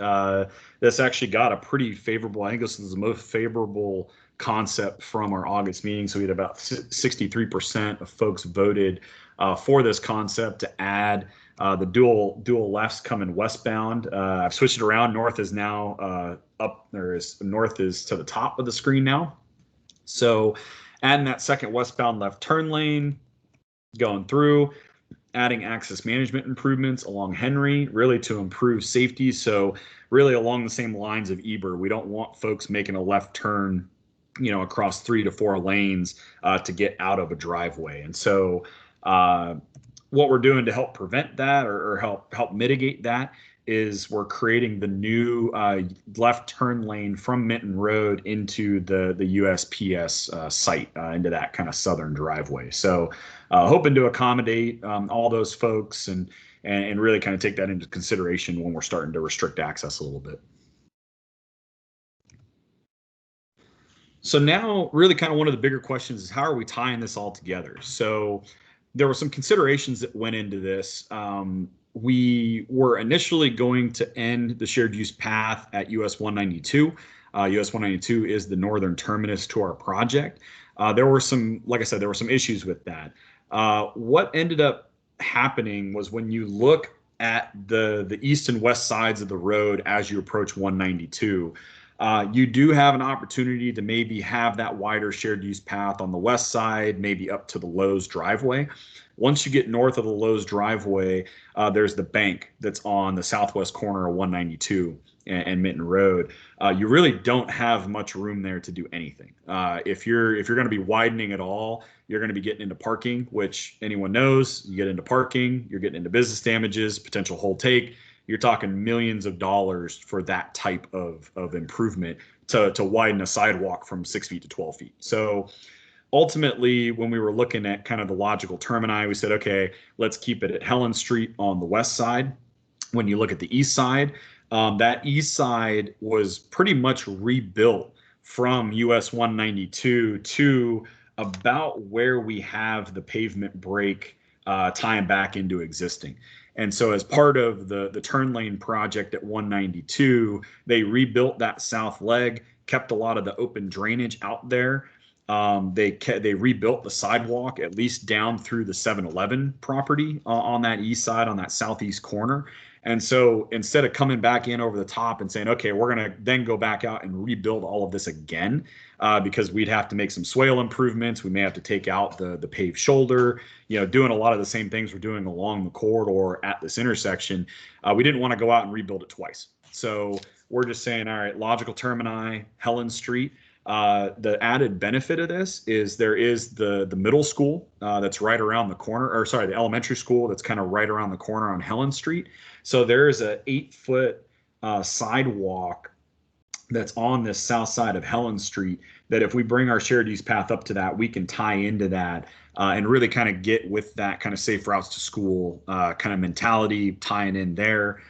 A: This actually got a pretty favorable, I think this is the most favorable concept from our August meeting. So we had about 63% of folks voted for this concept to add the dual lefts coming westbound. I've switched it around. North is now north is to the top of the screen now. So adding that second westbound left turn lane, going through, adding access management improvements along Henry, really to improve safety. So really along the same lines of Eber, we don't want folks making a left turn, across 3 to 4 lanes to get out of a driveway. And so what we're doing to help prevent that or help mitigate that is we're creating the new left turn lane from Minton Road into the USPS site, into that kind of southern driveway. So hoping to accommodate all those folks and really kind of take that into consideration when we're starting to restrict access a little bit. So now really kind of one of the bigger questions is, how are we tying this all together? So there were some considerations that went into this. We were initially going to end the shared use path at US 192. US 192 is the northern terminus to our project. There were some, like I said, there were some issues with that. What ended up happening was, when you look at the east and west sides of the road as you approach 192, You do have an opportunity to maybe have that wider shared use path on the west side, maybe up to the Lowe's driveway. Once you get north of the Lowe's driveway, there's the bank that's on the southwest corner of 192 and Minton Road. You really don't have much room there to do anything. If you're going to be widening at all, you're going to be getting into parking, which anyone knows. You get into parking, you're getting into business damages, potential whole take. You're talking millions of dollars for that type of improvement to widen a sidewalk from 6 feet to 12 feet. So ultimately, when we were looking at kind of the logical termini, we said, okay, let's keep it at Helen Street on the west side. When you look at the east side, that east side was pretty much rebuilt from US 192 to about where we have the pavement break tying back into existing. And so as part of the turn lane project at 192, they rebuilt that south leg, kept a lot of the open drainage out there. They rebuilt the sidewalk at least down through the 7-Eleven property on that east side, on that southeast corner. And so instead of coming back in over the top and saying, okay, we're going to then go back out and rebuild all of this again, because we'd have to make some swale improvements. We may have to take out the paved shoulder, doing a lot of the same things we're doing along the corridor at this intersection. We didn't want to go out and rebuild it twice. So we're just saying, all right, logical termini, Helen Street. The added benefit of this is there is the middle school that's right around the corner, or sorry, the elementary school that's kind of right around the corner on Helen Street. So there is a 8-foot sidewalk that's on this south side of Helen Street that if we bring our shared use path up to that, we can tie into that and really kind of get with that kind of safe routes to school kind of mentality tying in there.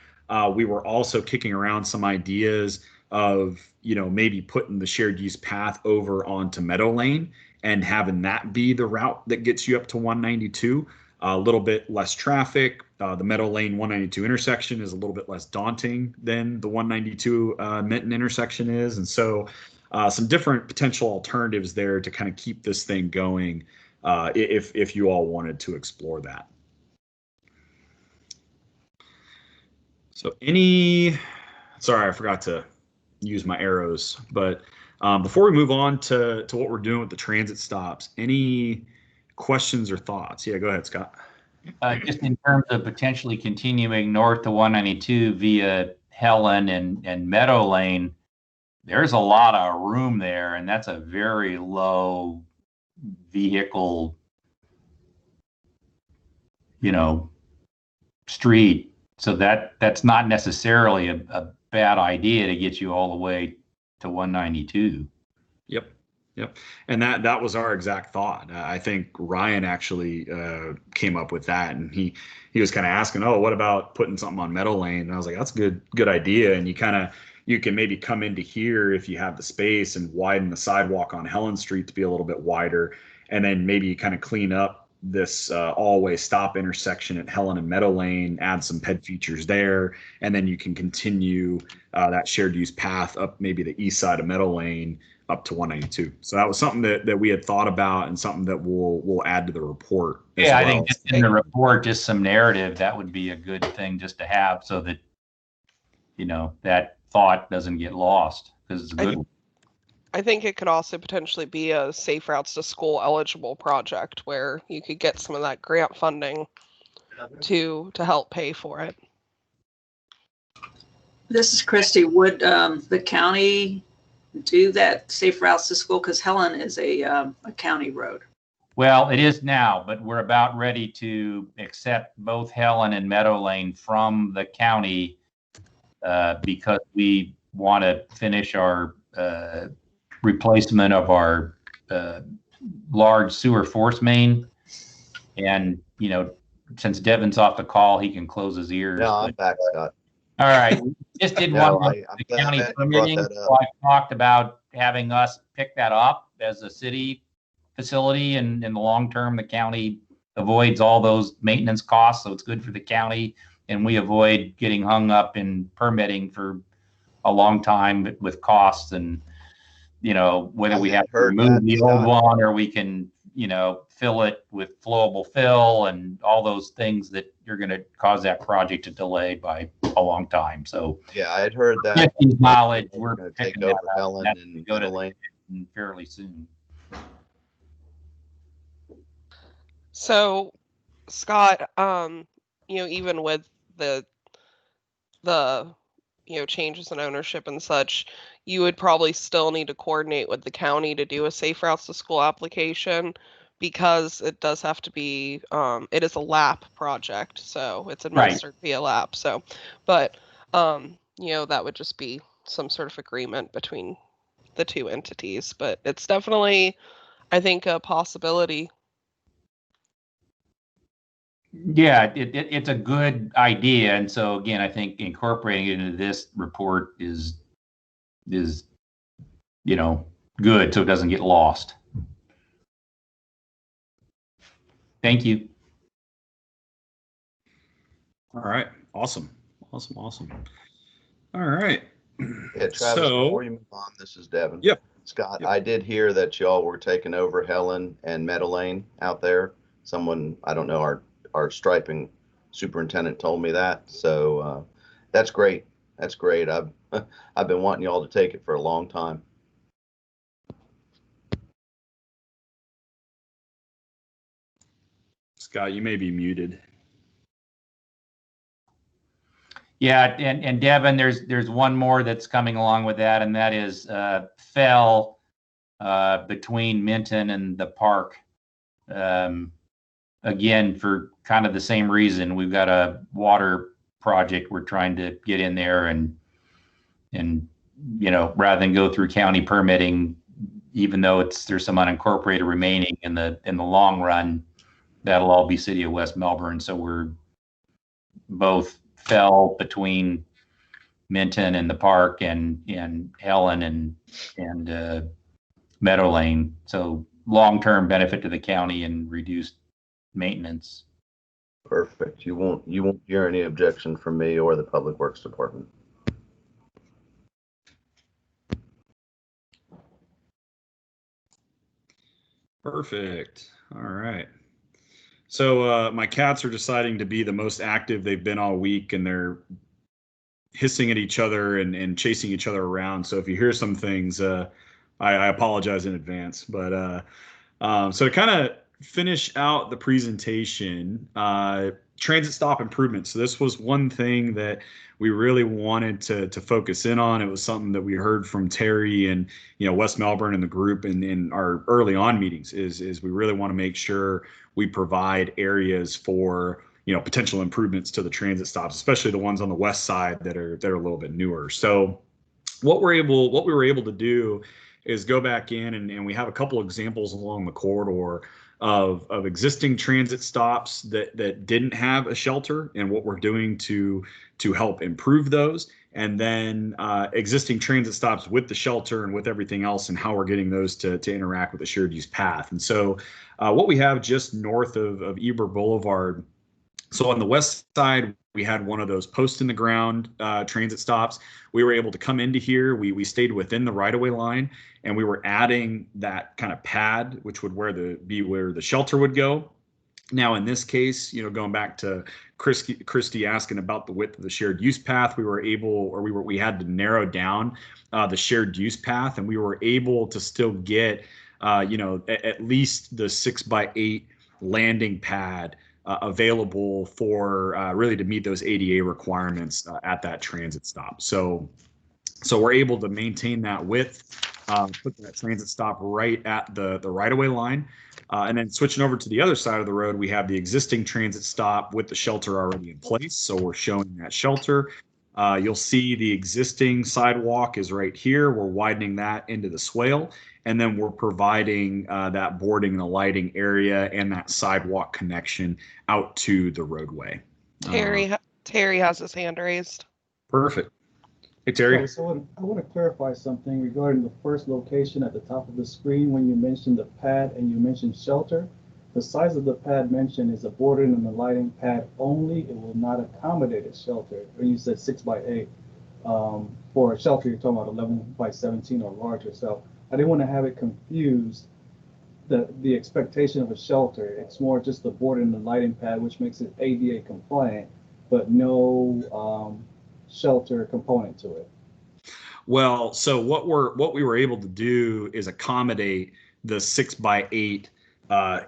A: We were also kicking around some ideas of, maybe putting the shared use path over onto Meadow Lane and having that be the route that gets you up to 192. A little bit less traffic. The Meadow Lane 192 intersection is a little bit less daunting than the 192 Minton intersection is. And so some different potential alternatives there to kind of keep this thing going if you all wanted to explore that. So sorry, I forgot to use my arrows, but before we move on to what we're doing with the transit stops, any questions or thoughts? Yeah, go ahead, Scott.
B: Just in terms of potentially continuing north to 192 via Helen and Meadow Lane, there's a lot of room there, and that's a very low vehicle, street. So that's not necessarily a bad idea to get you all the way to 192. Yep.
A: And that was our exact thought. I think Ryan actually came up with that, and he was kind of asking, oh, what about putting something on Meadow Lane? And I was like, that's a good idea. And you can maybe come into here if you have the space and widen the sidewalk on Helen Street to be a little bit wider, and then maybe you kind of clean up this all-way stop intersection at Helen and Meadow Lane, add some ped features there, and then you can continue that shared use path up maybe the east side of Meadow Lane up to 192. So that was something that we had thought about and something that we'll add to the report.
B: Yeah, I think just in the report, just some narrative, that would be a good thing just to have so that, that thought doesn't get lost, because it's a good one.
D: I think it could also potentially be a safe routes to school eligible project where you could get some of that grant funding to help pay for it.
E: This is Christy. Would the county do that safe routes to school? Because Helen is a county road.
B: Well, it is now, but we're about ready to accept both Helen and Meadow Lane from the county because we want to finish our replacement of our large sewer force main. And, since Devin's off the call, he can close his ears.
F: No, I'm back, Scott.
B: All right. Just did one the county permitting. So I talked about having us pick that up as a city facility, and in the long term, the county avoids all those maintenance costs. So it's good for the county, and we avoid getting hung up in permitting for a long time with costs, and whether we have to remove the old one or we can fill it with flowable fill and all those things that you're going to cause that project to delay by a long time. So
F: Yeah, I had heard that.
B: With these knowledge, we're
F: going to take
B: picking that
F: over
B: up.
F: Helen
B: That's
F: and
B: go to
F: Middle Lane.
B: fairly soon.
D: So, Scott, even with the changes in ownership and such, you would probably still need to coordinate with the county to do a safe routes to school application, because it does have to be it is a LAP project, so it's administered via LAP. So, but that would just be some sort of agreement between the two entities, but it's definitely, I think, a possibility.
B: Yeah, it's a good idea, and so again, I think incorporating it into this report is good, so it doesn't get lost. Thank you.
A: All right, awesome. All right.
F: Yeah, Travis,
A: So,
F: before you move on, this is Devin.
A: Yep.
F: Scott,
A: Yep.
F: I did hear that y'all were taking over Helen and Meadow Lane out there. Someone, I don't know, our striping superintendent told me that. So that's great. That's great. I've been wanting y'all to take it for a long time.
A: Scott, you may be muted.
B: Yeah, and Devin, there's one more that's coming along with that, and that is fell between Minton and the park. Again, for kind of the same reason, we've got a water project we're trying to get in there, and rather than go through county permitting, even though there's some unincorporated remaining in the long run, that'll all be City of West Melbourne. So we're both fell between Minton and the park and Helen and Meadow Lane. So long-term benefit to the county and reduced maintenance.
F: Perfect. You won't hear any objection from me or the Public Works Department.
A: Perfect. All right. So my cats are deciding to be the most active they've been all week, and they're hissing at each other and chasing each other around. So if you hear some things, I apologize in advance. But so to kind of finish out the presentation, transit stop improvements. So this was one thing that we really wanted to focus in on. It was something that we heard from Terry and West Melbourne and the group in our early on meetings is we really want to make sure we provide areas for potential improvements to the transit stops, especially the ones on the west side that are a little bit newer. So what we were able to do is go back in and we have a couple examples along the corridor of existing transit stops that didn't have a shelter, and what we're doing to help improve those, and then existing transit stops with the shelter and with everything else, and how we're getting those to interact with the shared use path. And so what we have just north of Eber Boulevard, so on the west side, we had one of those post in the ground transit stops. We were able to come into here. We stayed within the right-of-way line, and we were adding that kind of pad, which would be where the shelter would go. Now, in this case, going back to Christy asking about the width of the shared use path, we had to narrow down the shared use path, and we were able to still get, at least the 6x8 landing pad available for really to meet those ADA requirements at that transit stop. So we're able to maintain that width, put that transit stop right at the right-of-way line. And then switching over to the other side of the road, we have the existing transit stop with the shelter already in place. So we're showing that shelter. You'll see the existing sidewalk is right here. We're widening that into the swale. And then we're providing that boarding and the lighting area and that sidewalk connection out to the roadway.
D: Terry has his hand raised.
A: Perfect. Hey, Terry.
J: So I want to clarify something regarding the first location at the top of the screen when you mentioned the pad and you mentioned shelter. The size of the pad mentioned is a boarding and the lighting pad only. It will not accommodate a shelter. When you said 6x8, for a shelter, you're talking about 11x17 or larger. So I didn't want to have it confused the expectation of a shelter. It's more just the board and the lighting pad, which makes it ADA compliant, but no shelter component to it.
A: Well, so what we were able to do is accommodate the 6x8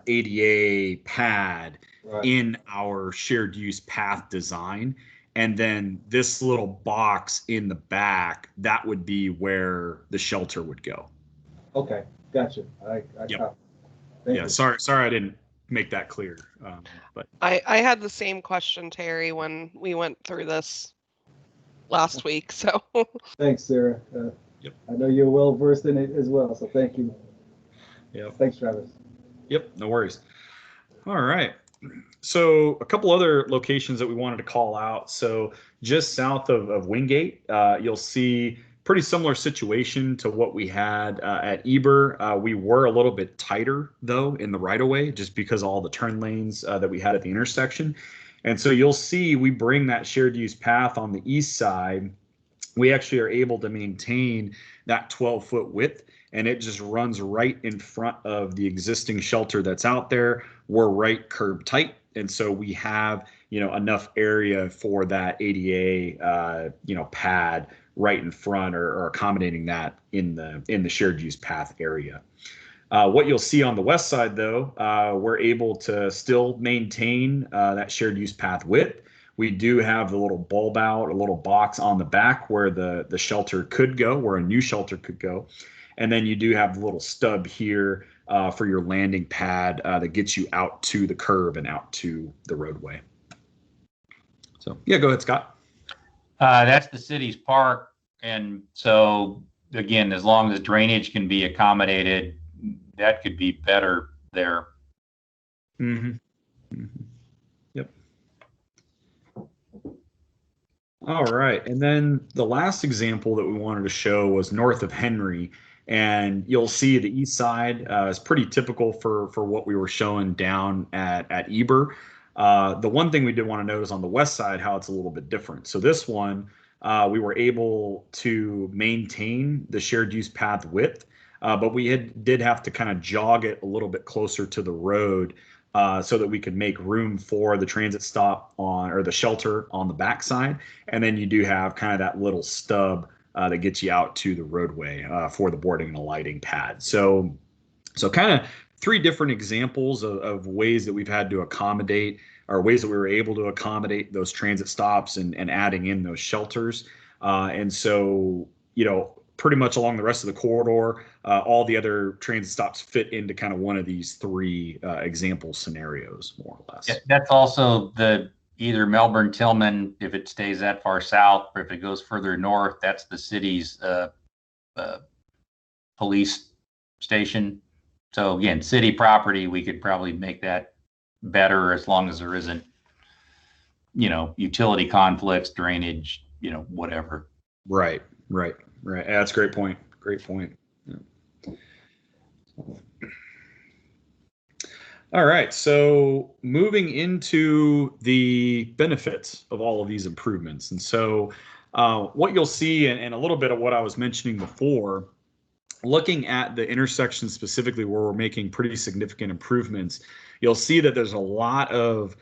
A: ADA pad
J: Right.
A: in our shared use path design. And then this little box in the back, that would be where the shelter would go.
J: Okay, gotcha. I
A: Yep.
J: copy. Thank
A: Yeah,
J: you.
A: sorry I didn't make that clear. But
D: I had the same question, Terry, when we went through this last week. So
J: Thanks, Sarah.
A: Yep.
J: I know you're well versed in it as well, so thank you.
A: yeah.
J: Thanks, Travis.
A: Yep, no worries. All right. So a couple other locations that we wanted to call out. So just south of Wingate, you'll see pretty similar situation to what we had at Eber. We were a little bit tighter, though, in the right-of-way, just because of all the turn lanes that we had at the intersection. And so you'll see we bring that shared use path on the east side. We actually are able to maintain that 12-foot width, and it just runs right in front of the existing shelter that's out there. We're right curb tight, and so we have enough area for that ADA pad right in front, or accommodating that in the shared use path area. What you'll see on the west side, though, we're able to still maintain that shared use path width. We do have the little bulb out, a little box on the back where the shelter could go, where a new shelter could go. And then you do have the little stub here for your landing pad that gets you out to the curb and out to the roadway. So, yeah, go ahead, Scott.
B: That's the city's park. And so, again, as long as drainage can be accommodated, that could be better there.
A: Mm-hmm. Mm-hmm. Yep. All right. And then the last example that we wanted to show was north of Henry. And you'll see the east side is pretty typical for what we were showing down at Eber. The one thing we did want to notice on the west side, how it's a little bit different. So this one, we were able to maintain the shared use path width, but we did have to kind of jog it a little bit closer to the road so that we could make room for the transit stop or the shelter on the backside. And then you do have kind of that little stub that gets you out to the roadway for the boarding and the lighting pad. So kind of three different examples of ways that we've had to accommodate, or ways that we were able to accommodate those transit stops and adding in those shelters. And so, pretty much along the rest of the corridor, all the other transit stops fit into kind of one of these three example scenarios, more or less.
B: Yeah, that's also either Melbourne Tillman, if it stays that far south, or if it goes further north, that's the city's police station. So again, city property, we could probably make that better as long as there isn't, utility conflicts, drainage, whatever.
A: Right. That's a great point. Great point. Yeah. All right. So moving into the benefits of all of these improvements. And so what you'll see, and a little bit of what I was mentioning before, looking at the intersection specifically where we're making pretty significant improvements, you'll see that there's a lot of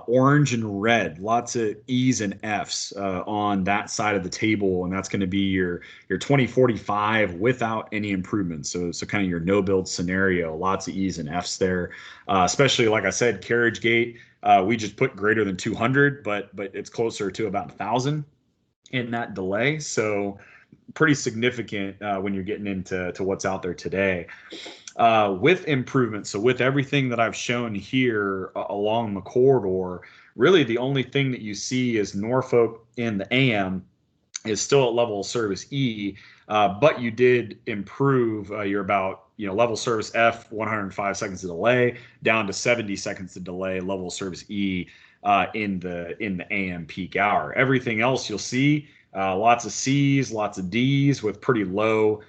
A: orange and red, lots of E's and F's on that side of the table, and that's going to be your 2045 without any improvements. So kind of your no build scenario, lots of E's and F's there. Especially, like I said, carriage gate, we just put greater than 200, but it's closer to about 1,000 in that delay. So pretty significant when you're getting into what's out there today. With improvements, so with everything that I've shown here along the corridor, really the only thing that you see is Norfolk in the AM is still at level of service E, but you did improve you're about level service F 105 seconds of delay down to 70 seconds of delay, level of service E in the AM peak hour. Everything else you'll see lots of C's, lots of D's with pretty low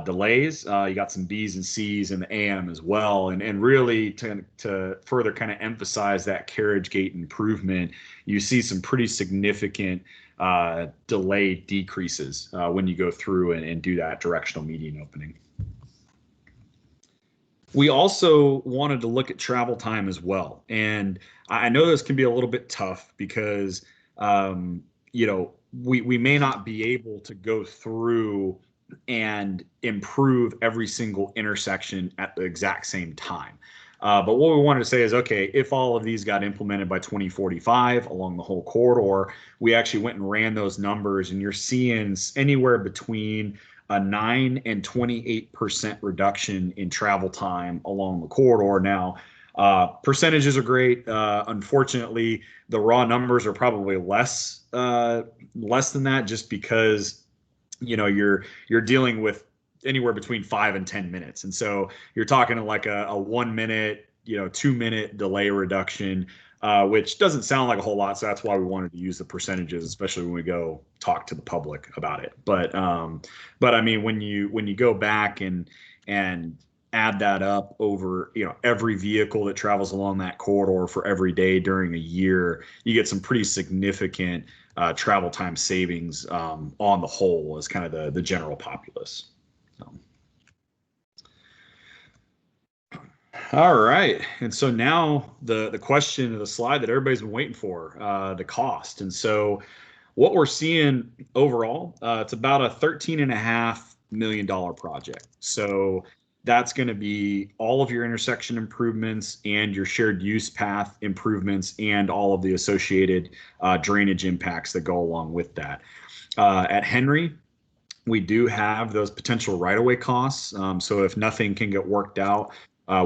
A: delays. You got some B's and C's in the AM as well. And really to further kind of emphasize that carriage gate improvement, you see some pretty significant delay decreases when you go through and do that directional median opening. We also wanted to look at travel time as well. And I know this can be a little bit tough because, we may not be able to go through and improve every single intersection at the exact same time. But what we wanted to say is, okay, if all of these got implemented by 2045 along the whole corridor, we actually went and ran those numbers, and you're seeing anywhere between a 9 and 28% reduction in travel time along the corridor. Now, percentages are great. Unfortunately, the raw numbers are probably less than that, just because you're dealing with anywhere between 5 and 10 minutes, and so you're talking like a 1 minute, 2 minute delay reduction, which doesn't sound like a whole lot. So that's why we wanted to use the percentages, especially when we go talk to the public about it. But I mean, when you go back and add that up over every vehicle that travels along that corridor for every day during a year, you get some pretty significant travel time savings on the whole as kind of the general populace. So. All right, and so now the question of the slide that everybody's been waiting for, the cost. And so what we're seeing overall, it's about a $13.5 million project. So that's going to be all of your intersection improvements and your shared use path improvements and all of the associated drainage impacts that go along with that. At Henry, we do have those potential right-of-way costs. So if nothing can get worked out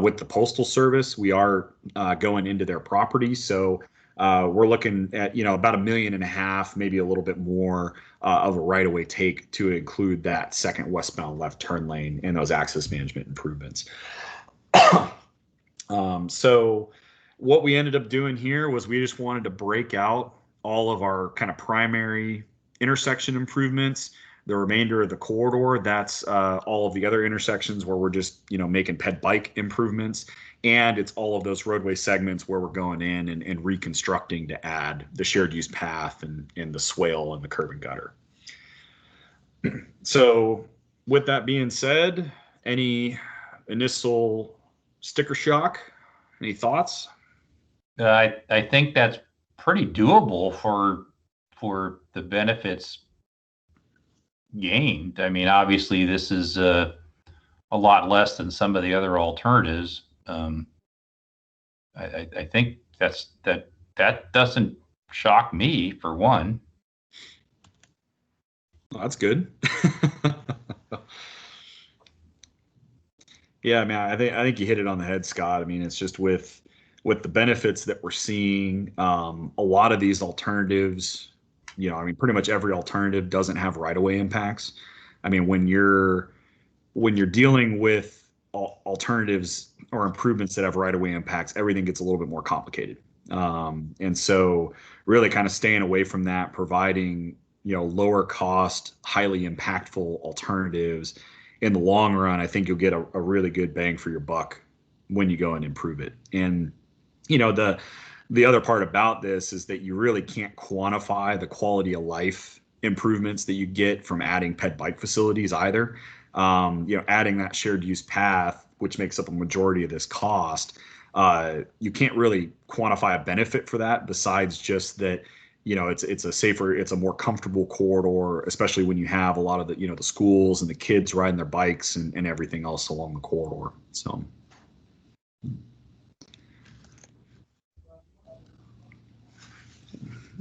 A: with the Postal Service, we are going into their property. So we're looking at about $1.5 million, maybe a little bit more of a right-of-way take to include that second westbound left turn lane and those access management improvements. So what we ended up doing here was we just wanted to break out all of our kind of primary intersection improvements. The remainder of the corridor, that's all of the other intersections where we're just making ped bike improvements, and it's all of those roadway segments where we're going in and reconstructing to add the shared use path and the swale and the curb and gutter. So with that being said, any initial sticker shock? Any thoughts?
B: I think that's pretty doable for the benefits gained. I mean, obviously, this is a lot less than some of the other alternatives. I think that doesn't shock me, for one.
A: Well, that's good. Yeah, I mean, I think you hit it on the head, Scott. I mean, it's just with the benefits that we're seeing, a lot of these alternatives, I mean, pretty much every alternative doesn't have right-of-way impacts. I mean, when you're dealing with alternatives or improvements that have right-of-way impacts, everything gets a little bit more complicated. And so really kind of staying away from that, providing, lower cost, highly impactful alternatives in the long run, I think you'll get a really good bang for your buck when you go and improve it. And, the other part about this is that you really can't quantify the quality of life improvements that you get from adding ped bike facilities either. Adding that shared use path, which makes up a majority of this cost, you can't really quantify a benefit for that besides just that, it's a safer, it's a more comfortable corridor, especially when you have a lot of the, the schools and the kids riding their bikes and everything else along the corridor. So.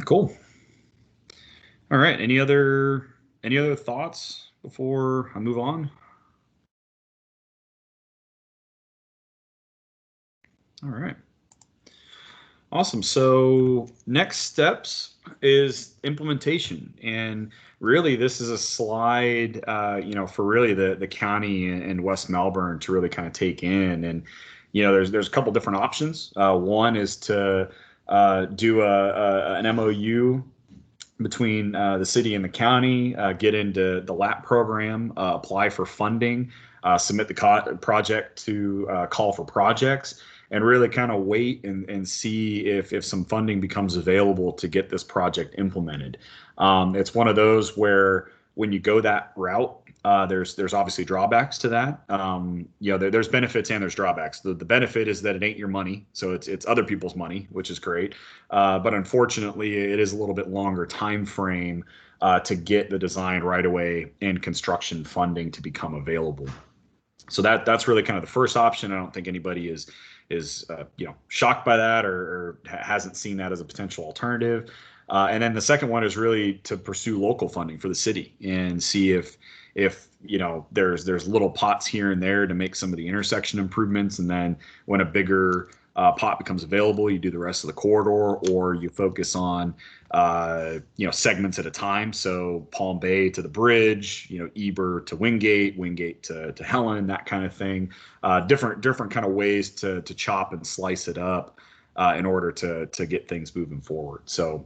A: Cool. All right. Any other thoughts before I move on? All right. Awesome. So next steps is implementation, and really this is a slide, for really the county and West Melbourne to really kind of take in. And there's a couple different options. One is to do an MOU between the city and the county, get into the LAP program, apply for funding, submit the project to call for projects, and really kind of wait and see if some funding becomes available to get this project implemented. It's one of those where when you go that route, There's obviously drawbacks to that. There's benefits and there's drawbacks. The benefit is that it ain't your money, so it's other people's money, which is great. But unfortunately, it is a little bit longer time frame to get the design right away and construction funding to become available. So that's really kind of the first option. I don't think anybody is shocked by that or hasn't seen that as a potential alternative. And then the second one is really to pursue local funding for the city and see if there's little pots here and there to make some of the intersection improvements, and then when a bigger pot becomes available, you do the rest of the corridor, or you focus on segments at a time. So Palm Bay to the bridge, Eber to Wingate, Wingate to Helen, that kind of thing. Different kind of ways to chop and slice it up in order to get things moving forward. So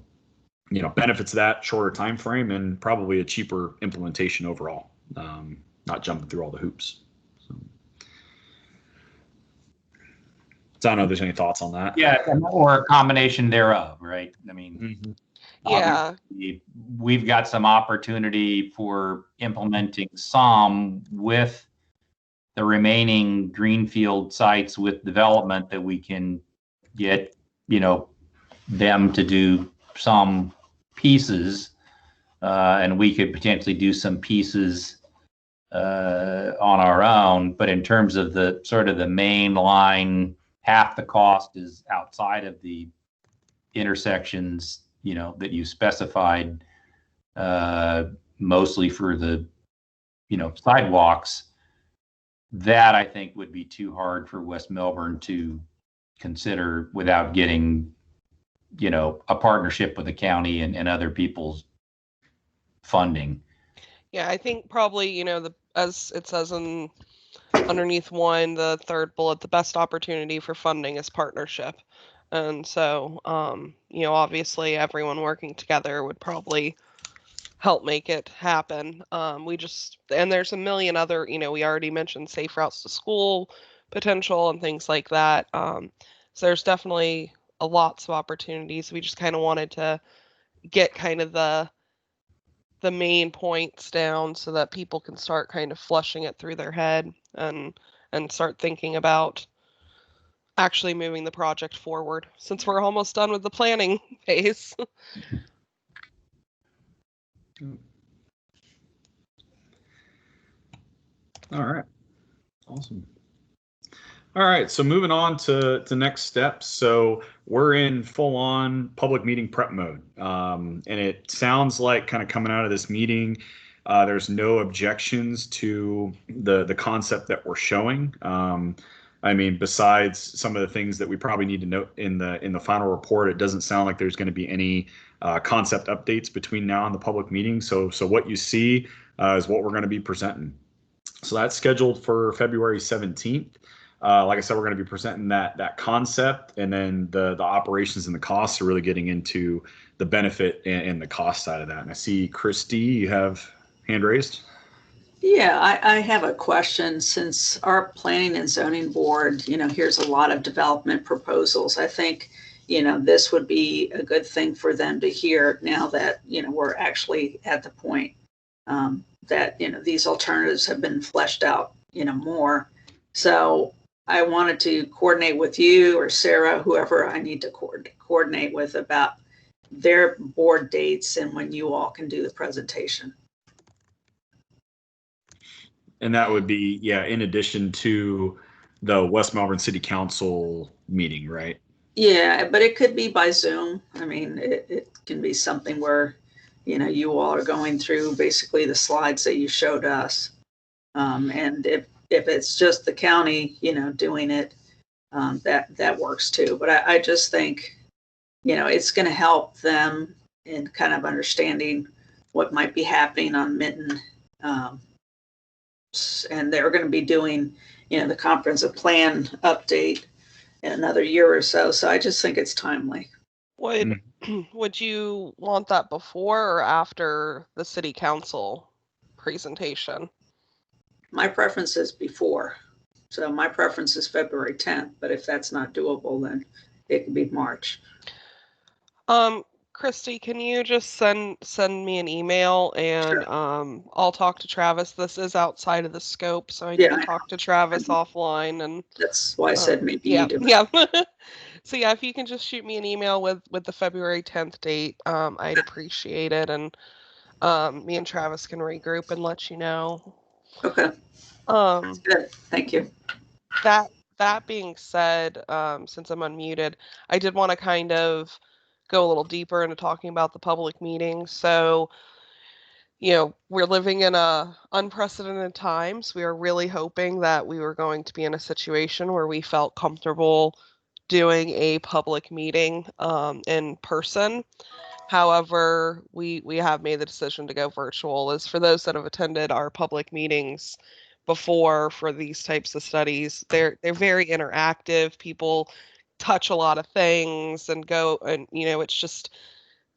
A: benefits of that shorter time frame and probably a cheaper implementation overall. Not jumping through all the hoops. So I don't know if there's any thoughts on that.
B: Yeah, or a combination thereof, right? I mean,
D: yeah,
B: we've got some opportunity for implementing some with the remaining greenfield sites with development that we can get, them to do some pieces, and we could potentially do some pieces on our own. But in terms of the sort of the main line, half the cost is outside of the intersections, that you specified, mostly for the, sidewalks. That I think would be too hard for West Melbourne to consider without getting, a partnership with the county and other people's funding.
D: Yeah, I think probably, as it says underneath the third bullet, the best opportunity for funding is partnership. And so, obviously everyone working together would probably help make it happen. And there's a million other, we already mentioned safe routes to school potential and things like that. So there's definitely lots of opportunities. We just kind of wanted to get kind of the main points down so that people can start kind of flushing it through their head and start thinking about actually moving the project forward, since we're almost done with the planning phase.
A: All right. Awesome. All right, so moving on to next steps. So we're in full-on public meeting prep mode, and it sounds like kind of coming out of this meeting, there's no objections to the concept that we're showing. Besides some of the things that we probably need to note in the final report, it doesn't sound like there's going to be any concept updates between now and the public meeting. So what you see is what we're going to be presenting. So that's scheduled for February 17th. Like I said, we're going to be presenting that concept, and then the operations and the costs are really getting into the benefit and the cost side of that. And I see, Christy, you have hand raised.
E: Yeah, I have a question. Since our planning and zoning board, here's a lot of development proposals. I think, this would be a good thing for them to hear now that, we're actually at the point that, these alternatives have been fleshed out, more. So I wanted to coordinate with you or Sarah, whoever I need to coordinate with, about their board dates and when you all can do the presentation.
A: And that would be, in addition to the West Melbourne City Council meeting, right?
E: Yeah, but it could be by Zoom. It can be something where, you all are going through basically the slides that you showed us. And if it's just the county, doing it, that works too. But I just think, it's going to help them in kind of understanding what might be happening on Minton. And they're going to be doing, the comprehensive plan update in another year or so. So I just think it's timely.
D: Would you want that before or after the city council presentation?
E: My preference is before. So my preference is February 10th, but if that's not doable, then it could be March.
D: Christy, can you just send me an email and I'll talk to Travis. This is outside of the scope, so I need to talk to Travis offline. And
E: that's why I said maybe
D: yeah,
E: you do.
D: yeah. So yeah, if you can just shoot me an email with the February 10th date, I'd appreciate it, and me and Travis can regroup and let you know.
E: Okay. Good. Thank you.
D: That being said, since I'm unmuted, I did want to kind of go a little deeper into talking about the public meetings. So, we're living in unprecedented times. We are really hoping that we were going to be in a situation where we felt comfortable doing a public meeting in person. However, we have made the decision to go virtual. As for those that have attended our public meetings before for these types of studies, they're very interactive. People touch a lot of things and go, and it's just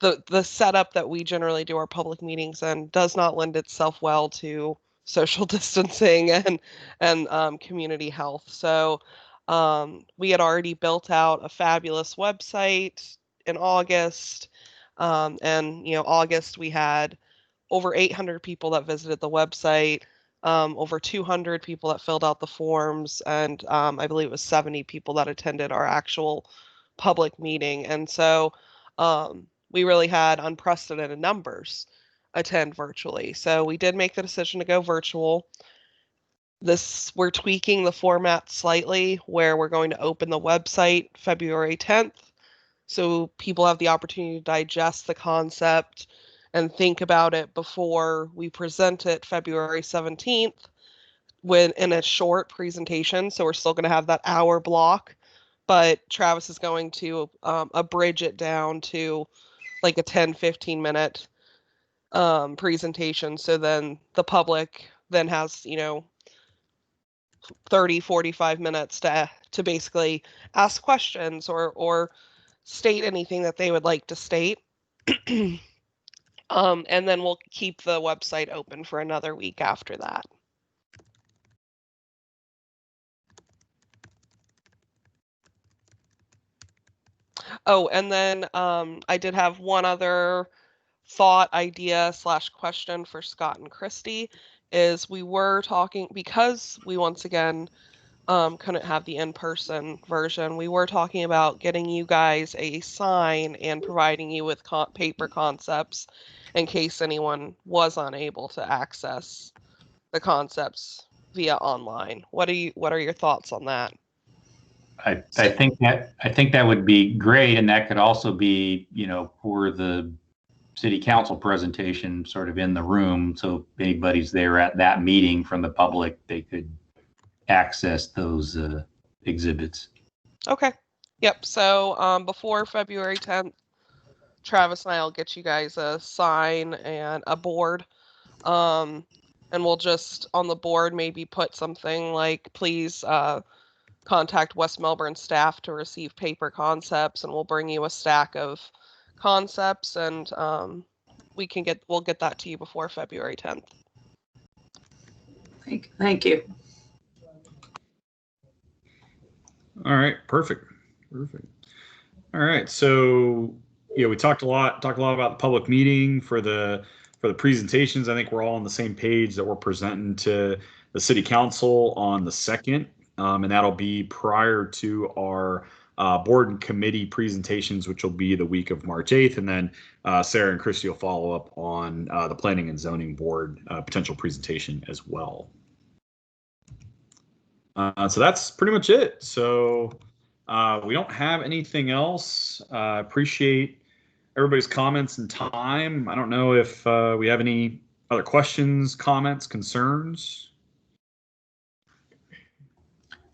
D: the setup that we generally do our public meetings in does not lend itself well to social distancing and community health. So we had already built out a fabulous website in August. And August we had over 800 people that visited the website, over 200 people that filled out the forms, and I believe it was 70 people that attended our actual public meeting. And so we really had unprecedented numbers attend virtually. So we did make the decision to go virtual. We're tweaking the format slightly, where we're going to open the website February 10th. So people have the opportunity to digest the concept and think about it before we present it February 17th in a short presentation. So we're still going to have that hour block, but Travis is going to abridge it down to like a 10-15 minute presentation. So then the public then has 30-45 minutes to basically ask questions or state anything that they would like to state. And then we'll keep the website open for another week after that. Oh, and then I did have one other thought, idea / question for Scott and Christy. Is we were talking, because we once again couldn't have the in-person version, we were talking about getting you guys a sign and providing you with paper concepts in case anyone was unable to access the concepts via online. What are your thoughts on that?
B: I think that would be great, and that could also be, for the city council presentation, sort of in the room. So if anybody's there at that meeting from the public, they could access those exhibits. Okay.
D: Yep. So before February 10th, Travis and I will get you guys a sign and a board. And we'll just on the board maybe put something like, please contact West Melbourne staff to receive paper concepts, and we'll bring you a stack of concepts, and we'll get that to you before February 10th.
E: Thank you.
A: All right, perfect. All right, so we talked a lot about the public meeting for the presentations. I think we're all on the same page that we're presenting to the city council on the 2nd. And that'll be prior to our board and committee presentations, which will be the week of March 8th. And then Sarah and Christy will follow up on the planning and zoning board potential presentation as well. So that's pretty much it. So we don't have anything else. Appreciate everybody's comments and time. I don't know if we have any other questions, comments, concerns.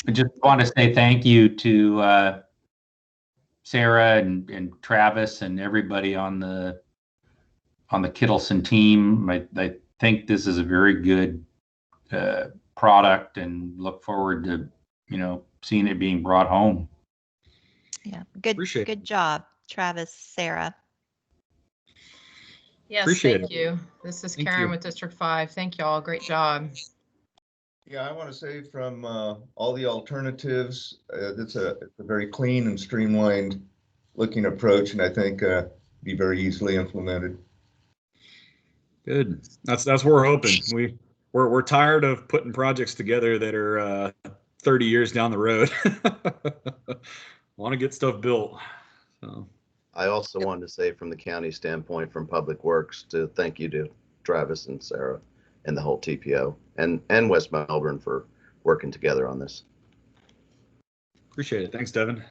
B: I just want to say thank you to Sarah and Travis and everybody on the Kittleson team. I think this is a very good product, and look forward to seeing it being brought home.
K: Yeah, good job, Travis, Sarah.
L: Yes, thank you. This is Karen with District 5. Thank you all. Great job.
G: Yeah, I want to say from all the alternatives, it's a very clean and streamlined looking approach. And I think be very easily implemented.
A: Good. That's what we're hoping. We're tired of putting projects together that are 30 years down the road. Want to get stuff built. So.
F: I also wanted to say from the county standpoint, from Public Works, to thank you to Travis and Sarah and the whole TPO and West Melbourne for working together on this.
A: Appreciate it. Thanks, Devin.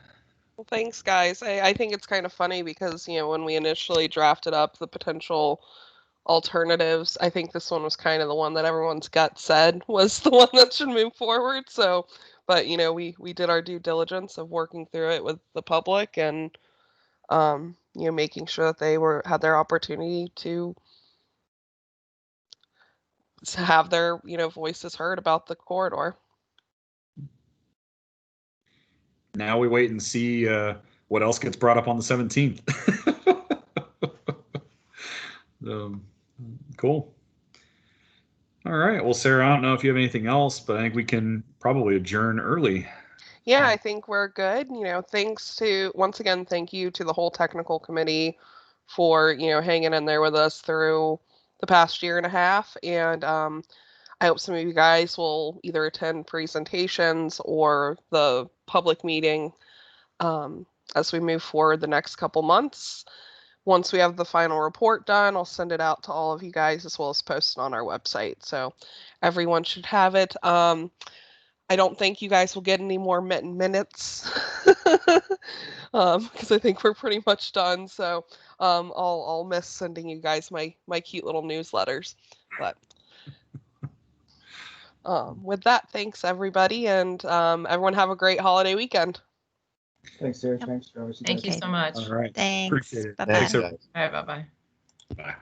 D: Well, thanks, guys. I think it's kind of funny because, when we initially drafted up the potential alternatives, I think this one was kind of the one that everyone's gut said was the one that should move forward. So, but, we did our due diligence of working through it with the public and, making sure that they had their opportunity to have their, voices heard about the corridor.
A: Now we wait and see what else gets brought up on the 17th. Cool. All right. Well, Sarah, I don't know if you have anything else, but I think we can probably adjourn early.
D: Yeah, I think we're good. Once again, thank you to the whole technical committee for, hanging in there with us through the past year and a half. And I hope some of you guys will either attend presentations or the public meeting as we move forward the next couple months. Once we have the final report done, I'll send it out to all of you guys as well as post it on our website. So everyone should have it. I don't think you guys will get any more Minton minutes because I think we're pretty much done. So I'll miss sending you guys my cute little newsletters. But with that, thanks everybody, and everyone have a great holiday weekend.
J: Thanks, Sarah. Thanks, Travis.
L: Thank you so much.
A: All right.
K: Thanks.
A: Appreciate it.
K: Bye-bye.
A: Thanks,
F: Guys.
A: everybody.
L: All right, bye-bye.
A: Bye.